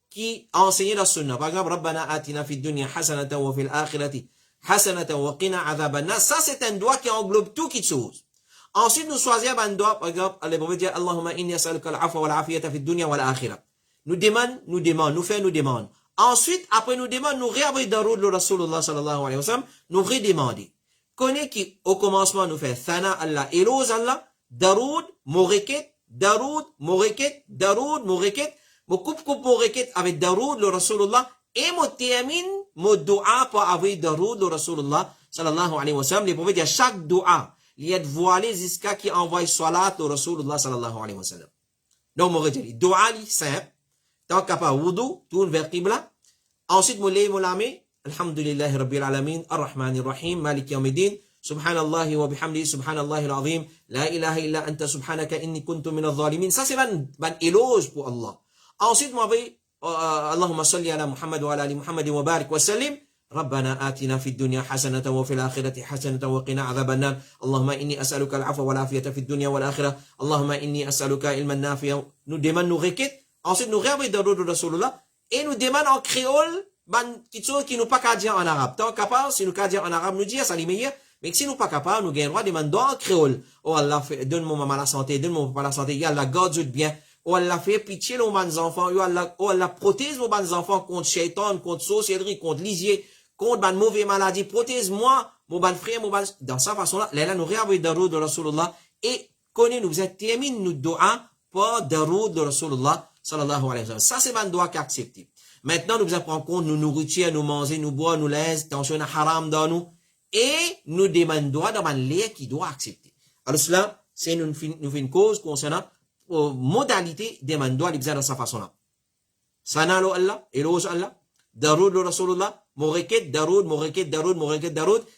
qui enseigne la sunna. Par exemple, Rabbana atina fi dunya hasanatan wa fil akhirati hasanatan wa qina adhabanna. Ça, c'est un doigt qui englobe tout quelque chose. Ensuite, nous choisissons un doigt, par exemple, le prophète dit, Allahumma inni as'aluka al-afwa wa al-afiyata fi dunya wa al-akhirah. Nous demandons. Ensuite, après nous demandons, nous réabris daroud le Rasulullah sallallahu alayhi wa sallam, nous redemander. Connais qui, au commencement, nous fait thana Allah, éloge Allah, daroud, moreket, daroud, moreket, daroud, moreket, mo coupe moreket avec daroud le Rasulullah, et mo termine, mo dua pour avoir daroud le Rasulullah sallallahu alayhi wa sallam. Les prophètes disent, chaque dua, il y a de voilé jusqu'à qui envoie salat le Rasulullah sallallahu alayhi wa sallam. Donc, mon redis, dua, simple. Tant qu'à pas wudu, tourne vers Qibla. Ensuite, moulay moulame, alhamdulillahi rabbil alamin, ar-Rahman ar-Rahim, Maliki yawmiddin, Subhanallah wa bihamdi, subhanallah al-azim, la ilaha illa anta subhanaka inni kuntu min al-zalimin. Ça, c'est ban éloge pour Allah. Ensuite, moi, Allahumma salli ala Muhammad wa ala ali Muhammad wa barik wa sallim. ربنا آتنا في الدنيا حسنة وفي الآخرة حسنة وقنا عذاب النار اللهم إني أسألك العفو والعافية في الدنيا والآخرة اللهم إني أسألك علما نافعا. Nous demandons nos requêtes, ensuite nous rêvons dans l'ordre de Rasulullah et nous demandons en créole quelque chose qui nous pas qu'à dire en arabe. Tant capable, si nous qu'à dire en arabe, nous dire ça les meilleurs, mais si nous pas capable, nous gagnons droit de demander en créole. Oh Allah, donne-moi maman la santé, donne-moi papa la santé, ya Allah, garde bien. Oh Allah, fais pitié aux bons enfants, oh Allah, protège nos bons enfants contre shaitan, contre sorcellerie, contre lisier, contre ban mauvaise maladie, protège-moi, mon ban frère, mon ban, dans sa façon-là, là, nous réavons darou de Rasulullah, et connaît, nous êtes termine, nous doa, pas darou de Rasulullah, sallallahu alayhi wa sallam. Ça, c'est ban doa qui accepté. Maintenant, nous prenons en compte, nous nourriture, nous manger, nous boire, nous laisse, tension, haram dans nous, et nous demandons doa dans ban l'air qui doit accepter. Alors, cela, c'est nous fait une cause concernant, modalité, demande doa, dans sa façon-là. Sanalo Allah, éloge Allah, darou de Rasulullah, Moreket Daroud,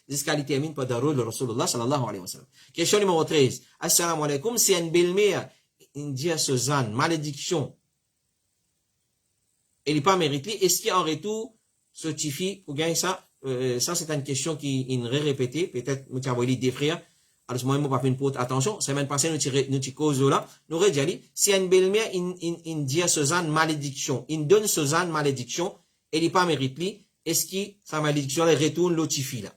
jusqu'à il termine par Daroud le Rasulullah sallallahu alayhi wa sallam. Question numéro 13. Assalamu alaikum, si une belle-mère, une dia Suzanne, malédiction, elle n'est pas méritée, est-ce qu'il en retour certifie pour gagner ça? Ça, c'est une question qui est répétée, peut-être, nous avons des frères. Alors, moi, je pas fait une porte attention. Semaine passée, nous cause là. Nous avons dit, si une belle-mère, une dia Suzanne, malédiction, une donne Suzanne, malédiction, elle n'est pas méritée, est-ce que sa malédiction retourne l'autre fille là?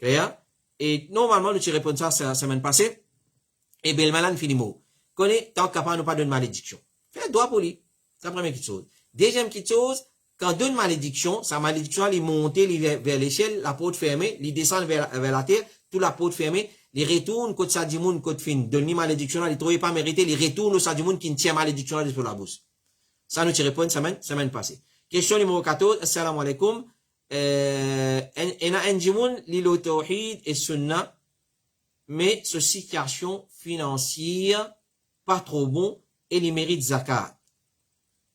Clair? Et normalement, nous réponds ça la semaine passée. Et belle malade finit mot. Connaît, tant capable de pas donner malédiction. Fais droit pour lui. C'est la première chose. Deuxième chose, quand donne malédiction, sa malédiction, elle monte vers l'échelle, la porte fermée, il descend vers la terre, toute la porte fermée, il retourne, côté Sadimoun, côté fin, donne malédiction, il trouve pas mérité, il retourne au Sadimoun qui ne tient malédiction sur la bouche. Ça, nous réponds semaine passée. Question numéro 14. Assalamu alaikum. Un jimoun l'ilo tawhid et sunna, mais ce situation financière pas trop bon et il mérite zakat.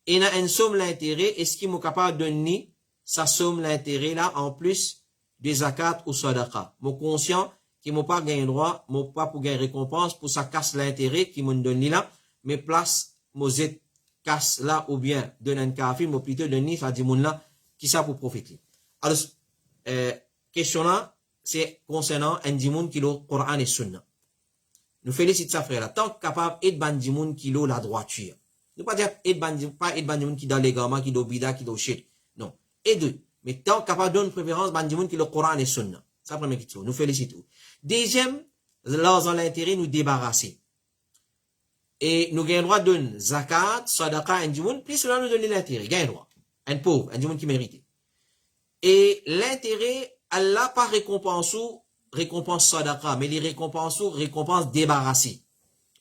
Et na une somme l'intérêt, est-ce qu'il est capable de donner sa somme l'intérêt là en plus des zakat ou sadaqa? Mon conscient qui m'a pas gagné droit, m'a pas pour gagner récompense pour sa casse l'intérêt qui m'a donné là, mais place mozet casse là ou bien donne un kafir, mais plutôt donner ça dit moun là qui ça pour profiter. Alors question là c'est concernant un dimoun qui le Coran et Sunna. Nous félicite ça frère là, tant capable et ban dimoun qui le la droiture. Ne pas dire et ban dimoun qui dans les gamins qui do bida qui do shit. Non, et deux, mais tant capable donne préférence ban dimoun qui le Coran et Sunna. Ça première question. Nous félicitons. Deuxième, l'argent l'intérêt nous débarrasser. Et nous gagnons droit de zakat, sadaqa, un dimoun, plus cela nous donne l'intérêt, gagne droit. Un pauvre, un dimoun qui mérite. Et l'intérêt, Allah pas récompense sadaqa, mais les récompense débarrassé.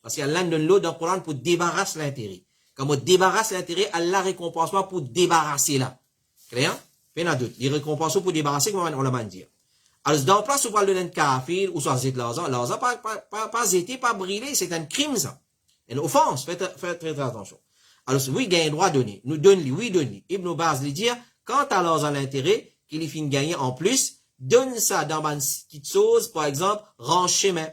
Parce qu'Allah donne l'eau dans le Coran pour débarrasser l'intérêt. Quand on débarrasse l'intérêt, Allah récompense pas pour débarrasser là. Clair? Fait n'a doute. Il récompense pour débarrasser, comme on l'a dit. Alors, dans le place, on parle de kafir, ou soit zét l'argent pas zété, pas brûlé, c'est un crime, ça. Une offense. Faites très attention. Alors, oui, gagne droit donné. Nous donne lui, oui, donne lui. Ibn Baz lui dit, quand t'as l'argent l'intérêt, qu'il finit gagner en plus, donne ça dans une petite chose, par exemple, range chemin,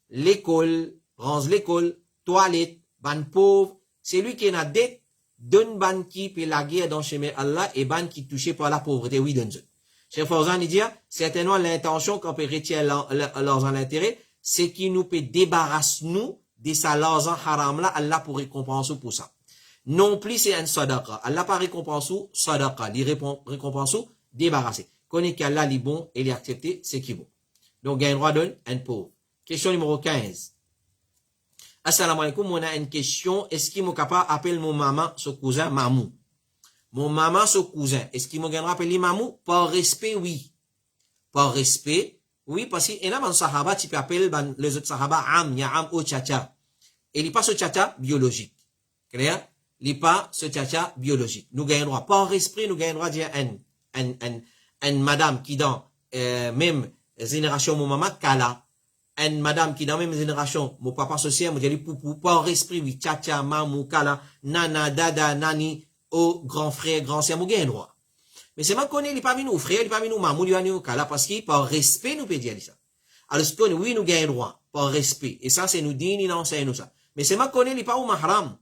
l'école, range l'école, toilette, ban pauvre, c'est lui qui est la dette, donne ban qui peut la guerre dans chemin Allah et ban qui touché par la pauvreté, oui, donne. Cheikh Fawzan, il dit, certainement, l'intention qu'on peut retirer l'argent l'intérêt, c'est qu'il nous peut débarrasser nous de sa l'argent haram là, Allah pour récompenser pour ça. Non plus, c'est un sadaqa. Allah pas récompense ou sadaqa. Il récompense ou débarrasser. Connaît qu'Allah est bon et il est accepté, c'est qui bon. Donc, il y a un droit d'un un pauvre. Question numéro 15. Assalamu alaikum, on a une question. Est-ce qu'il m'a capable d'appeler mon maman, son cousin, Mamou? Mon maman, son cousin. Est-ce qu'il m'a capable d'appeler Mamou? Par respect, oui. Par respect, oui, parce qu'il y a un sahaba, tu peux appeler les autres sahaba, Am, ya Am, ou Tchacha. Et il n'est pas ce Tchacha biologique. Clair? Il n'est pas ce Tchacha biologique. Nous gagnons droit. Par respect, nous gagnons droit de dire une madame qui dans, même génération, mon maman, Kala. Une madame qui dans même génération, mon papa social, mon dit poupou, par esprit, oui, Tchacha, Mamou, Kala, Nana, Dada, Nani, au grand frère, grand sœur, mon gagnons droit. Mais c'est moi qu'on est, il n'est pas venu frère, il n'est pas venu mamou, il n'est pas venu kala, parce qu'il, par respect, nous peut dire ça. Alors, ce qu'on, oui, nous gagnons droit, par respect. Et ça, c'est nous dit, il enseigne nous ça. Mais c'est ma connaît, il pas au mahram.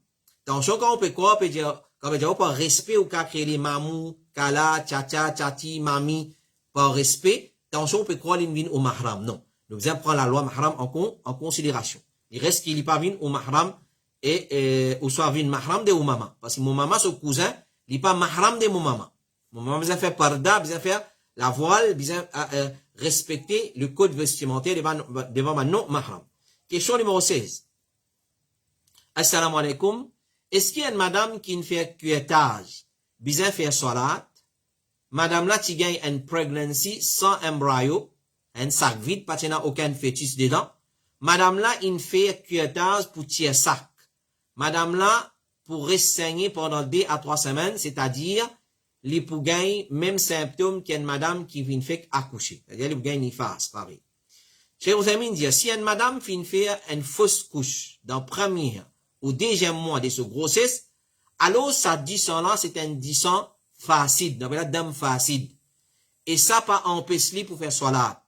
Attention, quand on peut quoi, on peut dire, quand on peut dire, par respect, ou qu'à créer les mamou, kala, tcha, tchati, mami, par respect. Attention, on peut croire qu'il vient au mahram. Non. Nous devons prendre la loi mahram en considération. Il reste qu'il n'est pas venu au mahram, ou soit vient mahram de ou maman. Parce que mon maman, son cousin, il n'est pas mahram de mon maman. Mon maman, besoin faire parda, besoin faire la voile, besoin respecter le code vestimentaire devant ma non mahram. Question numéro 16. Assalamu alaikum. Est-ce qu'il y a une madame qui ne fait cuettage, besoin faire salat? Madame là, qui gagne une pregnancy sans embryo, un sac vide, parce qu'il n'y a aucun fœtus dedans. Madame là, il fait cuettage pour tirer sac. Madame là, pour rester pendant 2 à 3 semaines, c'est-à-dire, les pour gagner même symptômes qu'une madame qui vient faire accoucher. C'est-à-dire, les pour gagner face, pareil. Chers amis, dire, si une madame vient faire une fausse couche dans le premier ou deuxième mois de sa grossesse, alors, ça dit là, c'est un disant facile, donc la dame facile. Et ça, pas empêcher pour faire salat.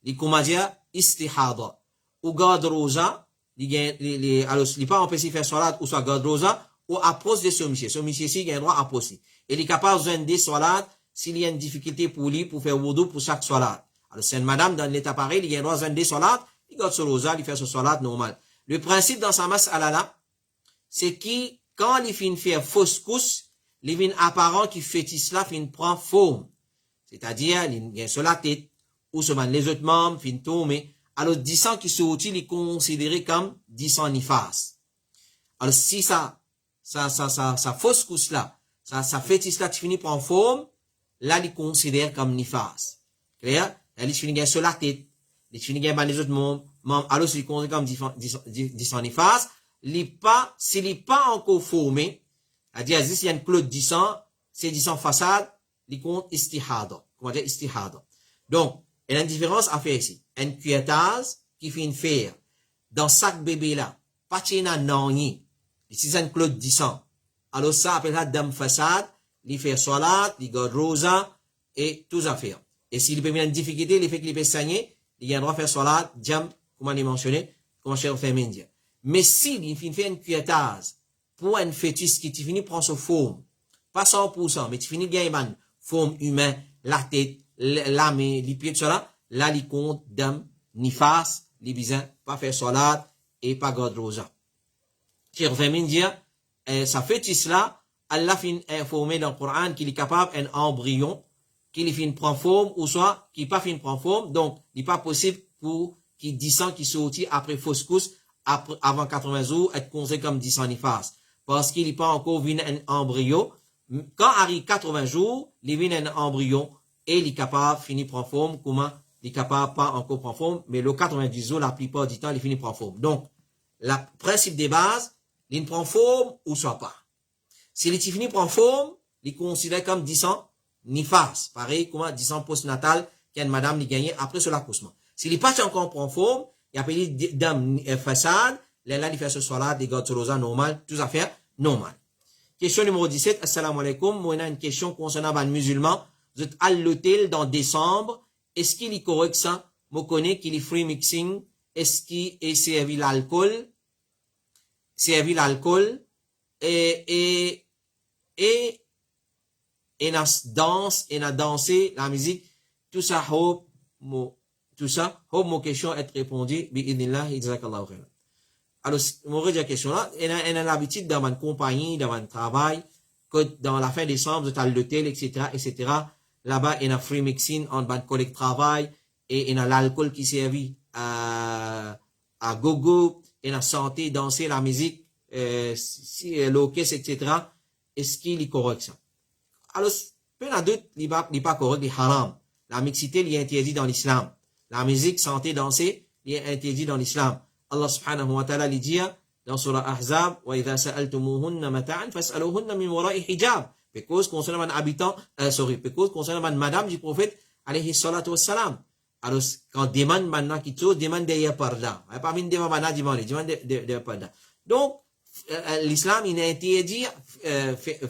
Les comment dire, istihada. Ou garde rosa, alors, il pas empêcher faire salat ou soit garde rosa, ou approche de ce monsieur. Ce monsieur ici, il a un droit à approcher. Il est capable de faire salat s'il y a une difficulté pour lui, pour faire wudu pour chaque salat. Alors, c'est une madame dans l'état pareil, il a un droit de faire des salat, il garde ce rosa, il fait ce salat normal. Le principe dans sa masse alala, c'est qui, quand il finit faire fausse couche, les vins apparents qui fétissent là, fin prend forme. C'est-à-dire, il y a sur la tête, ou sur les autres membres, fin tomber. Alors, 10 ans qui sont utiles, il est considéré comme 10 ans nifas. Alors, si ça fausse couche là, ça fétisse là, qui finit prend forme, là, il considère comme nifas. Clair? Là, il finit sur la tête. Il finit les autres membres. Alors, il considère comme 10 ans nifas. S'il n'est pas encore formé, c'est-à-dire, s'il y a une clotte 10 ans, c'est 10 ans façade, il compte istihada. Comment dire istihada? Donc, il y a une différence à faire ici. Un cuettage qui fait une faire dans chaque bébé là, pas tchena nani. Si c'est une clotte 10 ans, alors ça appelle ça dame façade, il fait salat, il garde rosa, et tout ça faire. Et s'il peut une difficulté, il fait qu'il peut saigner, il a le droit de faire salat, jam, comment on est mentionné, comment cher fait dire. Mais s'il fait une cuettage, pour un fœtus qui finit prend sa forme, pas 100%, mais tu finis gagner une forme humaine, la tête, la main, les pieds, tout ça, là, il compte dame, ni face, les bisins, pas faire salat, et pas garde rosa. Qui revient dire, sa fœtus là, Allah fin informé dans le Coran qu'il est capable d'un embryon, qu'il fin prend forme, ou soit, qu'il pas fin prend forme, donc, il n'est pas possible pour qu'il 10 ans qui sortit après fausse couche, avant 80 jours, être considéré comme 10 ans nifas. Parce qu'il n'est pas encore vu un embryon. Quand arrive 80 jours, il vient un embryon et il est capable de finir prendre forme. Comment? Il est capable pas encore prendre forme, mais le 90 jours, la plupart du temps, il finit prendre forme. Donc, le principe de base, il prend forme ou soit pas. S'il finit prendre forme, il est considéré comme 10 ans nifas. Pareil, comment 10 ans postnatal qu'une madame l'a gagné après son accouchement. S'il n'est pas encore prend forme, il appelle dame façade, là, il fait ce soir-là, des gardes rosa normal, tout à fait normal. Question numéro 17, assalamu alaikum. Moi, on a une question concernant un musulman. Vous êtes à l'hôtel dans décembre. Est-ce qu'il est correct ça? Moi, connais qu'il est free mixing. Est-ce qu'il est servi l'alcool? Servi l'alcool. Et a danse, et a dansé, la musique. Tout ça, hope, mon question est répondue. Bi'idnillah, jazakallahu khairan. Alors, mon la question là, on a l'habitude dans une compagnie, dans un travail, que dans la fin décembre, vous êtes l'hôtel, etc. Là-bas, il y a free mixing, on a un collègue de travail, et il y a l'alcool qui servi à gogo, il y a santé, danser, la musique, l'orchestre, etc. Est-ce qu'il est correct ça? Alors, peu d'un doute, il n'est pas correct, il est haram. La mixité, il est interdit dans l'islam. La musique, santé, danser, il est interdit dans l'islam. Allah subhanahu wa ta'ala lui dit dans surah Ahzab, wa idha sa'altumuhunna mata'an fas'aluhunna min wara'i hijab. Because concernant un habitant, because concernant une madame du prophète, alayhi salatu wassalam. Alors, quand demande maintenant qui tout, demande derrière parda. Pas une demande maintenant, demande derrière parda. Donc, l'islam, il a interdit,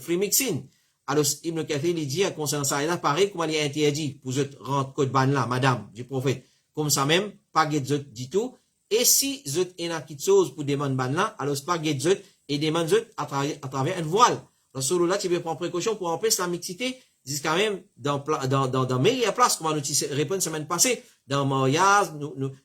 free mixing. Alors, Ibn Kathir, il dit, concernant ça, il a pareil, comment il est interdit, pour rentrer code ban là, madame du prophète. comme ça même, pas get zot du tout. Et si zot en a quelque chose pour demander ban là, alors c'est pas get zot et demande zot à travers un voile. Rasulullah, tu veux prendre précaution pour empêcher la mixité, disent quand même dans meilleure place, comme on nous répond semaine passée, dans mariage,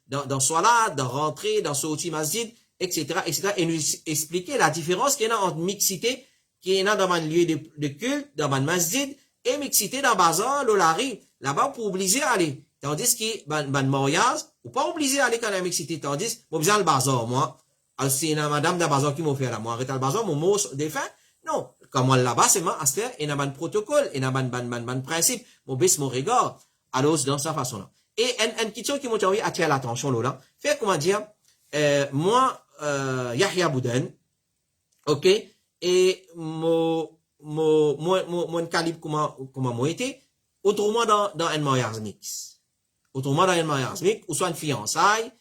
dans solat, dans rentrée, dans sortie masjid, etc., etc., et nous expliquer la différence qu'il y a entre mixité, qui est dans un lieu de culte, dans un masjid, et mixité dans bazar, l'olari, là-bas, pour obliger à aller. Tandis que, ban mariage, ou pas obligé à aller quand la mixité, tandis, moi, besoin le bazar, moi. Alors, c'est une madame de bazar qui m'a fait là, moi, arrête le bazar, mon mot défunt. Non. Comme on là-bas, c'est moi, à ce faire, il y a un protocole, il y a un principe, mon baisse mon regard. Alors, dans sa façon-là. Et, une question qui m'a envie attirer l'attention, là, fait, comment dire, moi, Yahya Bouden, ok, et mon calibre, comment moi été, autrement dans un mariage mix. Autrement dans un mariage mix, ou soit une fiançaille,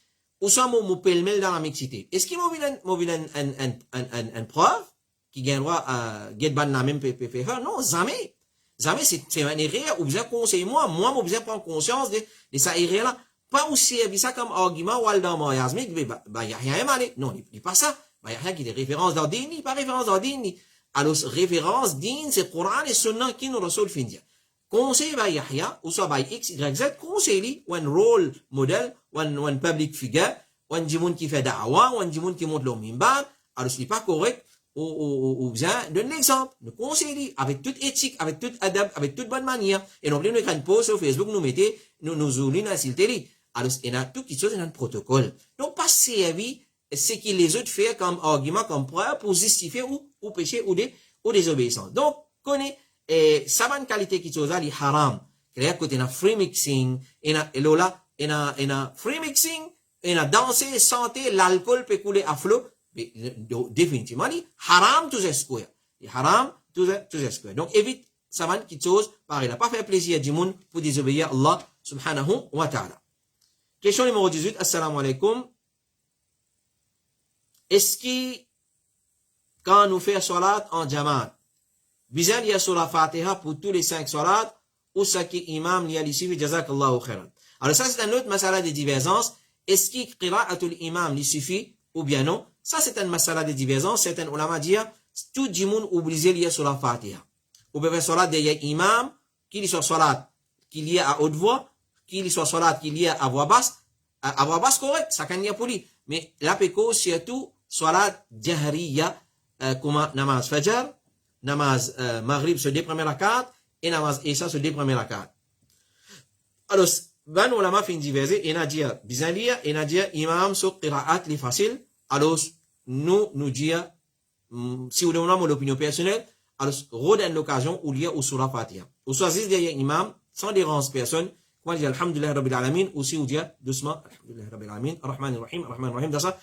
ou soit mon pêle-mêle dans la mixité. Est-ce qu'il m'a vu une preuve? Qui gagne droit à get ban la même PPF. Non, jamais. Jamais, c'est une erreur, ou bien conseiller moi, ou bien prendre conscience de sa erreur là. Pas aussi, ça comme argument, ou dans mariage, mais, y a rien mal. Non, il n'est pas ça. Y a rien qui est référence d'ordine, pas référence d'ordine. Alors, référence d'ine, c'est Coran et Sunna qui nous reçoit le fin dire. Conseil by Yahya, ou soit by X, Y, Z, conseil, ou un role model, ou un public figure, ou un djimoun qui fait da'wa, ou un djimoun qui monte le mimbar. Alors, ce n'est pas correct. Ou bien, donne l'exemple, nous conseille, avec toute éthique, avec toute adab, avec toute bonne manière. Et non plus, nous écrivons post sur Facebook, nous mettons, nous oublions dans la télé. Alors, il y a tout qui chose dans le protocole. Donc, pas servi, ce que les autres font comme argument, comme preuve pour justifier ou péché ou désobéissance. Donc, connaît, ça va une qualité qui chose là, les haram. C'est-à-dire que il y a free mixing, il y a free mixing, il y a danser, santé, l'alcool peut couler à flot. Définitivement, haram tout square. Haram tout square. Donc, évite, ça va une chose, pareil, il n'a pas fait plaisir du monde pour désobéir à Allah, subhanahu wa ta'ala. Question numéro 18, assalamu alaikum. Est-ce que, quand nous faisons salat en jamaat, bizarre, il y a sur la Fatiha pour tous les 5 salats, ou ce qui imam, il y a l'ici, jazakallahu khairan. Alors, ça, c'est un autre masala de divergence. Est-ce que qira'atul imam lui suffit, ou bien non? Ça, c'est un masala de divergence. Certains ulama disent, tout le monde obligé lié sur la Fatiha. Ou bien, salat derrière imam, qu'il y soit salat, qu'il y ait à haute voix, qu'il y soit salat, qu'il y ait à voix basse, correct, ça can y a pour lui. Mais, la péco, surtout, salat jahriya, comme namaz fajr, namaz maghrib sur 2 premières rakats, et namaz isha sur 2 premières rakats. Alors, ban ulama fin diverser, et n'a dit, bizalia, et n'a dit, imam sur qira'at li facile. Alors, nous dire, si vous demandez mon opinion personnelle, alors, redonne l'occasion ou lire ou sur la Fatiha. Ou soit, derrière imam, sans déranger personne, quand on dit Alhamdulillah Rabbil Alamin, aussi, ou dire, doucement, Alhamdulillah Rabbil Alamin, Ar-Rahman Ar-Rahim, dans ça,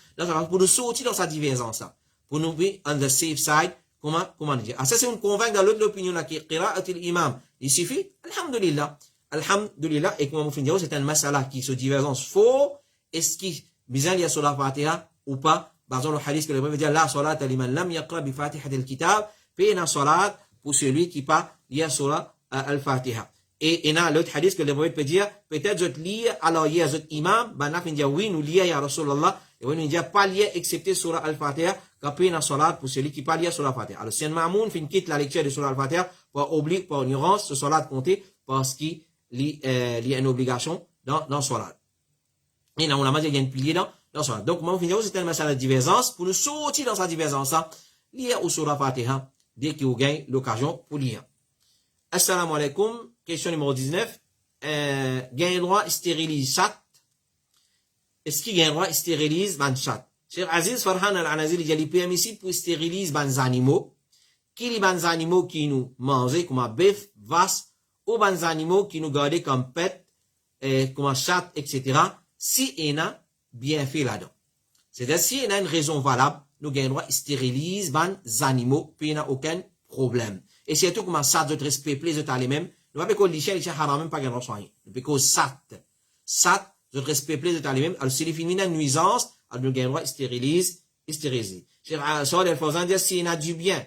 pour nous sortir dans sa divergence, là. Pour nous be on the safe side, comment dire. Ah, ça, c'est une convaincre dans l'autre opinion, là, qui est qira'atul imam. Il suffit, Alhamdulillah. Alhamdulillah, et comme on finit, c'est un masala qui se divergence faux, est-ce qu'il, bizarre, il y a sur la Fatiha, ou pas, dans le hadith que le prophète dit, la salat liman lam yaqra bi fatihat al-kitab, puis il y a salat pour celui qui pas lit sur al-Fatiha. Et il y a l'autre hadith que le prophète peut dire, peut-être je lis, alors il y a un imam, ben là, il dit, oui, nous lions, ya Rasulallah, et oui, nous dit, pas lié, excepté sur al-Fatiha, qu'après il y a salat pour celui qui pas lit sur al-Fatiha. Alors, si un mamoun fin quitte la lecture de sur al-Fatiha, pour oublier, pour ignorance, ce salat compter, parce qu'il y a une obligation dans salat. Et là, on a dit, il y a une pilier dans salat. Donc, moi, finalement, c'est un masala de divergence. Pour nous sortir dans sa divergence, lire ou sur la Fatiha, dès qu'il gagne l'occasion pour lire. Assalamu alaikum. Question numéro 19. Gagne droit, stérilise chat. Est-ce qu'il gagne droit, stérilise ban chat? Cheikh Aziz Farhan al-Anazil, il y a les permissibles pour stériliser ban animaux. Qui les ban animaux qui nous mangent, comme bœuf, vache, ou ban animaux qui nous gardent comme pet, comme chat, etc. Si il y a bien fait là-dedans. C'est-à-dire, si il y a une raison valable, nous gagnons droit stériliser ban animaux, puis il n'y a aucun problème. Et surtout, comme ça, de respect, plaisir de les-mêmes, nous ne pouvons pas dire que haram même pas gagner droit. Nous pouvons sat, de respect, plaisir de les-mêmes. Alors, si les filles une nuisance, alors nous gagnons droit stériliser. Sur les faisans dire, s'il y a du bien,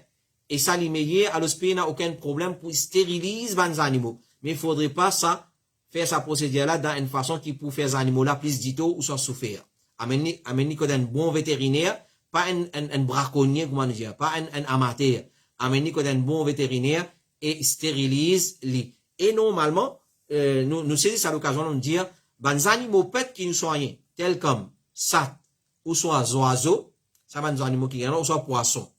et ça l'immédiat, alors, il n'y a aucun problème pour stériliser ban animaux. Mais il ne faudrait pas ça, faire sa procédure-là dans une façon qui peut faire les animaux-là plus dito ou sans souffrir. Amener comme un bon vétérinaire, pas un braconnier, comment dire, pas un amateur. Amener comme un bon vétérinaire et stérilise les. Et normalement, nous saisissons à l'occasion de dire, les animaux pets qui nous soignent, tels comme sat, ou soit oiseaux, ça va nous animaux qui gagnent, ou soit poissons.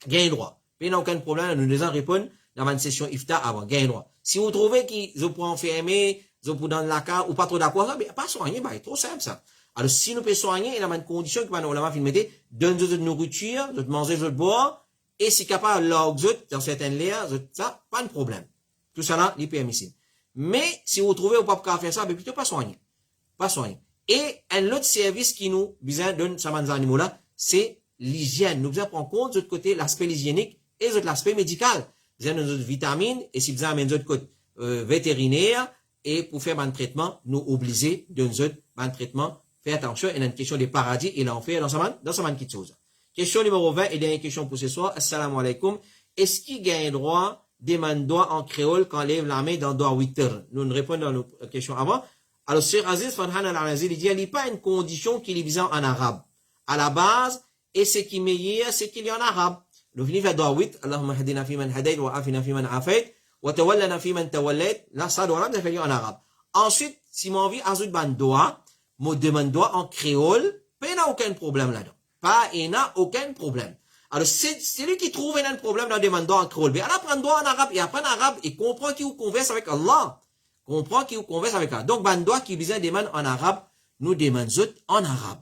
Gagne droit. Mais il n'y a aucun problème, nous devons répondre dans une session IFTA avant, gagne droit. Si vous trouvez qu'ils ont pour enfermer, ils ont pour dans la cave, ou pas trop d'accord, ça, pas soigner, bah, c'est trop simple, ça. Alors, si nous pouvons soigner, il y a une condition que nous avons fait, donne de nourriture, de manger, de boire, et si capable, là, dans certaines layers, ça, pas de problème. Tout ça là, il est permissible. Mais, si vous trouvez ou pas pour faire ça, ben, plutôt pas soigner. Pas soigner. Et, un autre service qui nous, besoin donne, ça, ces animaux-là, c'est l'hygiène. Nous devons prendre compte, de l'autre côté, l'aspect hygiénique et de l'aspect médical. Nous avons nos vitamines, et si vous avez un autre côté, vétérinaire, et pour faire un traitement, nous obliger de nous un traitement. Faites attention, il y a une question des paradis et l'enfer dans sa man qui chose. Question numéro 20, et dernière question pour ce soir. Assalamu alaikum. Est-ce qu'il gagne droit des doigts en créole quand lève la main dans doigt witr? Nous répondons à nos questions avant. Alors, Cheikh Aziz Farhan al-Aziz, il dit, il n'y a pas une condition qu'il est visant en arabe. À la base, et ce qui est meilleur, c'est qu'il y a en arabe. Nous venons faire doigt witr. Allahumma hadina fi man hadayt, wa afina fi man afayt, wa tawallana fi man tawallayt. Là, ça doit être fait en arabe. Ensuite, si mon envie ajoute ban doigt, me demande doigt en créole, il n'y a aucun problème là-dedans. Il n'y a aucun problème. Alors, c'est lui qui trouve un problème dans le demande doigt en créole. Mais elle apprend doigt en arabe, il apprend en arabe, et comprend qu'il converse avec Allah. Comprend qu'il converse avec Allah. Donc, ban doigt qui besoin demande en arabe, nous demandons en arabe.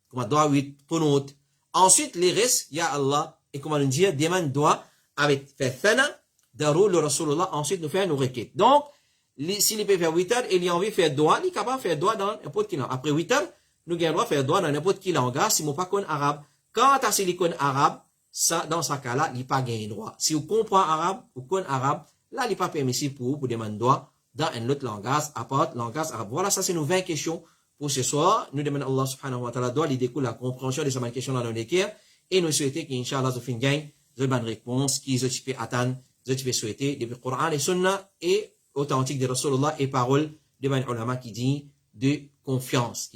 Comme doigt 8, ponot. Ensuite, les restes, il y a Allah, et comment nous dire, demande doigt avec fait fana, darou le Rasulullah, ensuite nous fait nos requêtes. Donc, s'il peut faire 8 heures, il a envie de faire doigt, il est capable de faire doigt dans n'importe quelle langue. Après 8 heures, nous avons le droit de faire doigt dans n'importe quelle langue, si nous ne pas arabe. Quant à silicone arabe, ça, dans ce cas-là, il n'y a pas gagné droit. Si vous comprenez arabe, ou connaissez arabe, là, il n'est pas permissible pour vous, pour demander doigt dans un autre langage, à part langage arabe. Voilà, ça, c'est nos 20 questions pour ce soir. Nous demandons Allah subhanahu wa ta'ala doit, il découle la compréhension de ces 20 questions dans nos équerres, et nous souhaitons qu'Inch'Allah, vous finissez gagne, de bonnes réponses, qu'ils ont pu attendre, vous avez souhaité, depuis le Coran et Sunna, et authentique de Rasulullah et parole de ban ulama qui dit de confiance,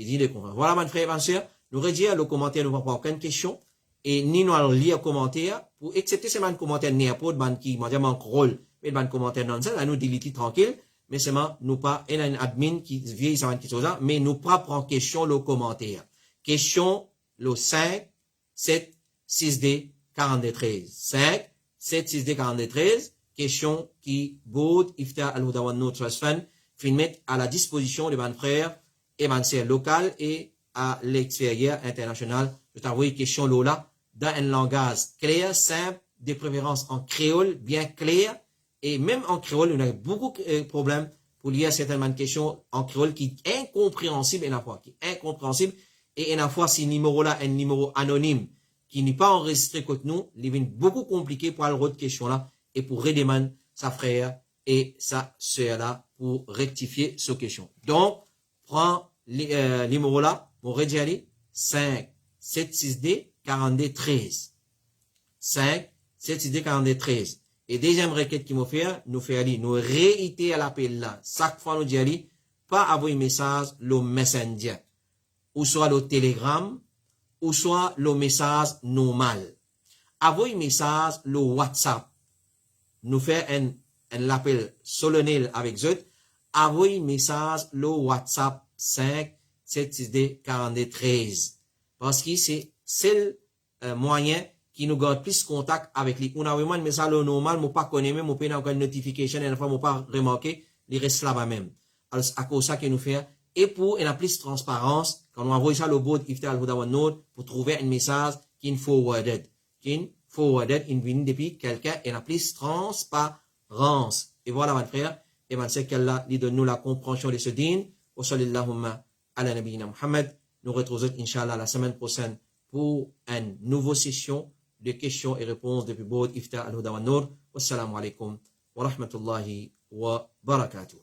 Voilà, mon frère et ma soeur, nous rédigons le commentaire, nous ne pas aucune question, et ni nous allons lire le commentaire, pour accepter ces commentaires, n'y a pas de ban qui, manque rôle, mais de ban commentaire non, ça, nous déliter tranquille, mais seulement, nous pas, il y a une admin qui vieille ça, mais nous pas prendre question le commentaire. Question, le 5, 7, 6D, 42, 13. 5, 7, 6D, 42, 13. Question qui, Boud, Ifta al-Huda wa Nour Trust Fund, mettre à la disposition de mes frères et mes sœurs locales et à l'extérieur international. Je t'envoie une question là, dans un langage clair, simple, de préférence en créole, bien clair, et même en créole, on a beaucoup de problèmes pour lire certaines questions en créole qui est incompréhensible, et une fois, qui est incompréhensible, et une fois, si numéro là, un numéro anonyme, qui n'est pas enregistré contre nous, il est beaucoup compliqué pour aller de question là, et pour redemander sa frère et sa sœur là, pour rectifier ce question. Donc, prends les numéros là, pour redire 5, 7, 6D, 42, 13. 5, 7, 6D, 42, 13. Et deuxième requête qui m'a fait, nous réitérer l'appel là. Chaque fois nous dit, pas envoyer message, le messenger. Ou soit le telegram, ou soit le message normal. Envoyer message, le WhatsApp. Nous faire un appel solennel avec eux. Envoyer message, le WhatsApp 5, 7, 6D, 42, 13. Parce que c'est le moyen qui nous garde plus contact avec lui. On a vraiment un message normal, moi pas connaître même, moi pas avoir une notification, et une fois moi pas remarquer, il reste là-bas même. Alors, c'est à cause de ça que nous fait. Et pour, il y a plus de transparence, quand on envoie ça le board, Ifta al-Huda wa Nour, pour trouver un message qui est forwarded. il vient depuis quelqu'un, et il y a plus de transparence. Et voilà, mon frère, et mon sœur, qu'Allah, lui donne nous la compréhension de ce din. Wa sallallahu ala nabiyyina Muhammad. Nous retrouvons, Inch'Allah, la semaine prochaine pour une nouvelle session de questions et réponses depuis Board Ifta al-Huda wa Nour. Wassalamu alaikum wa rahmatullahi wa barakatuh.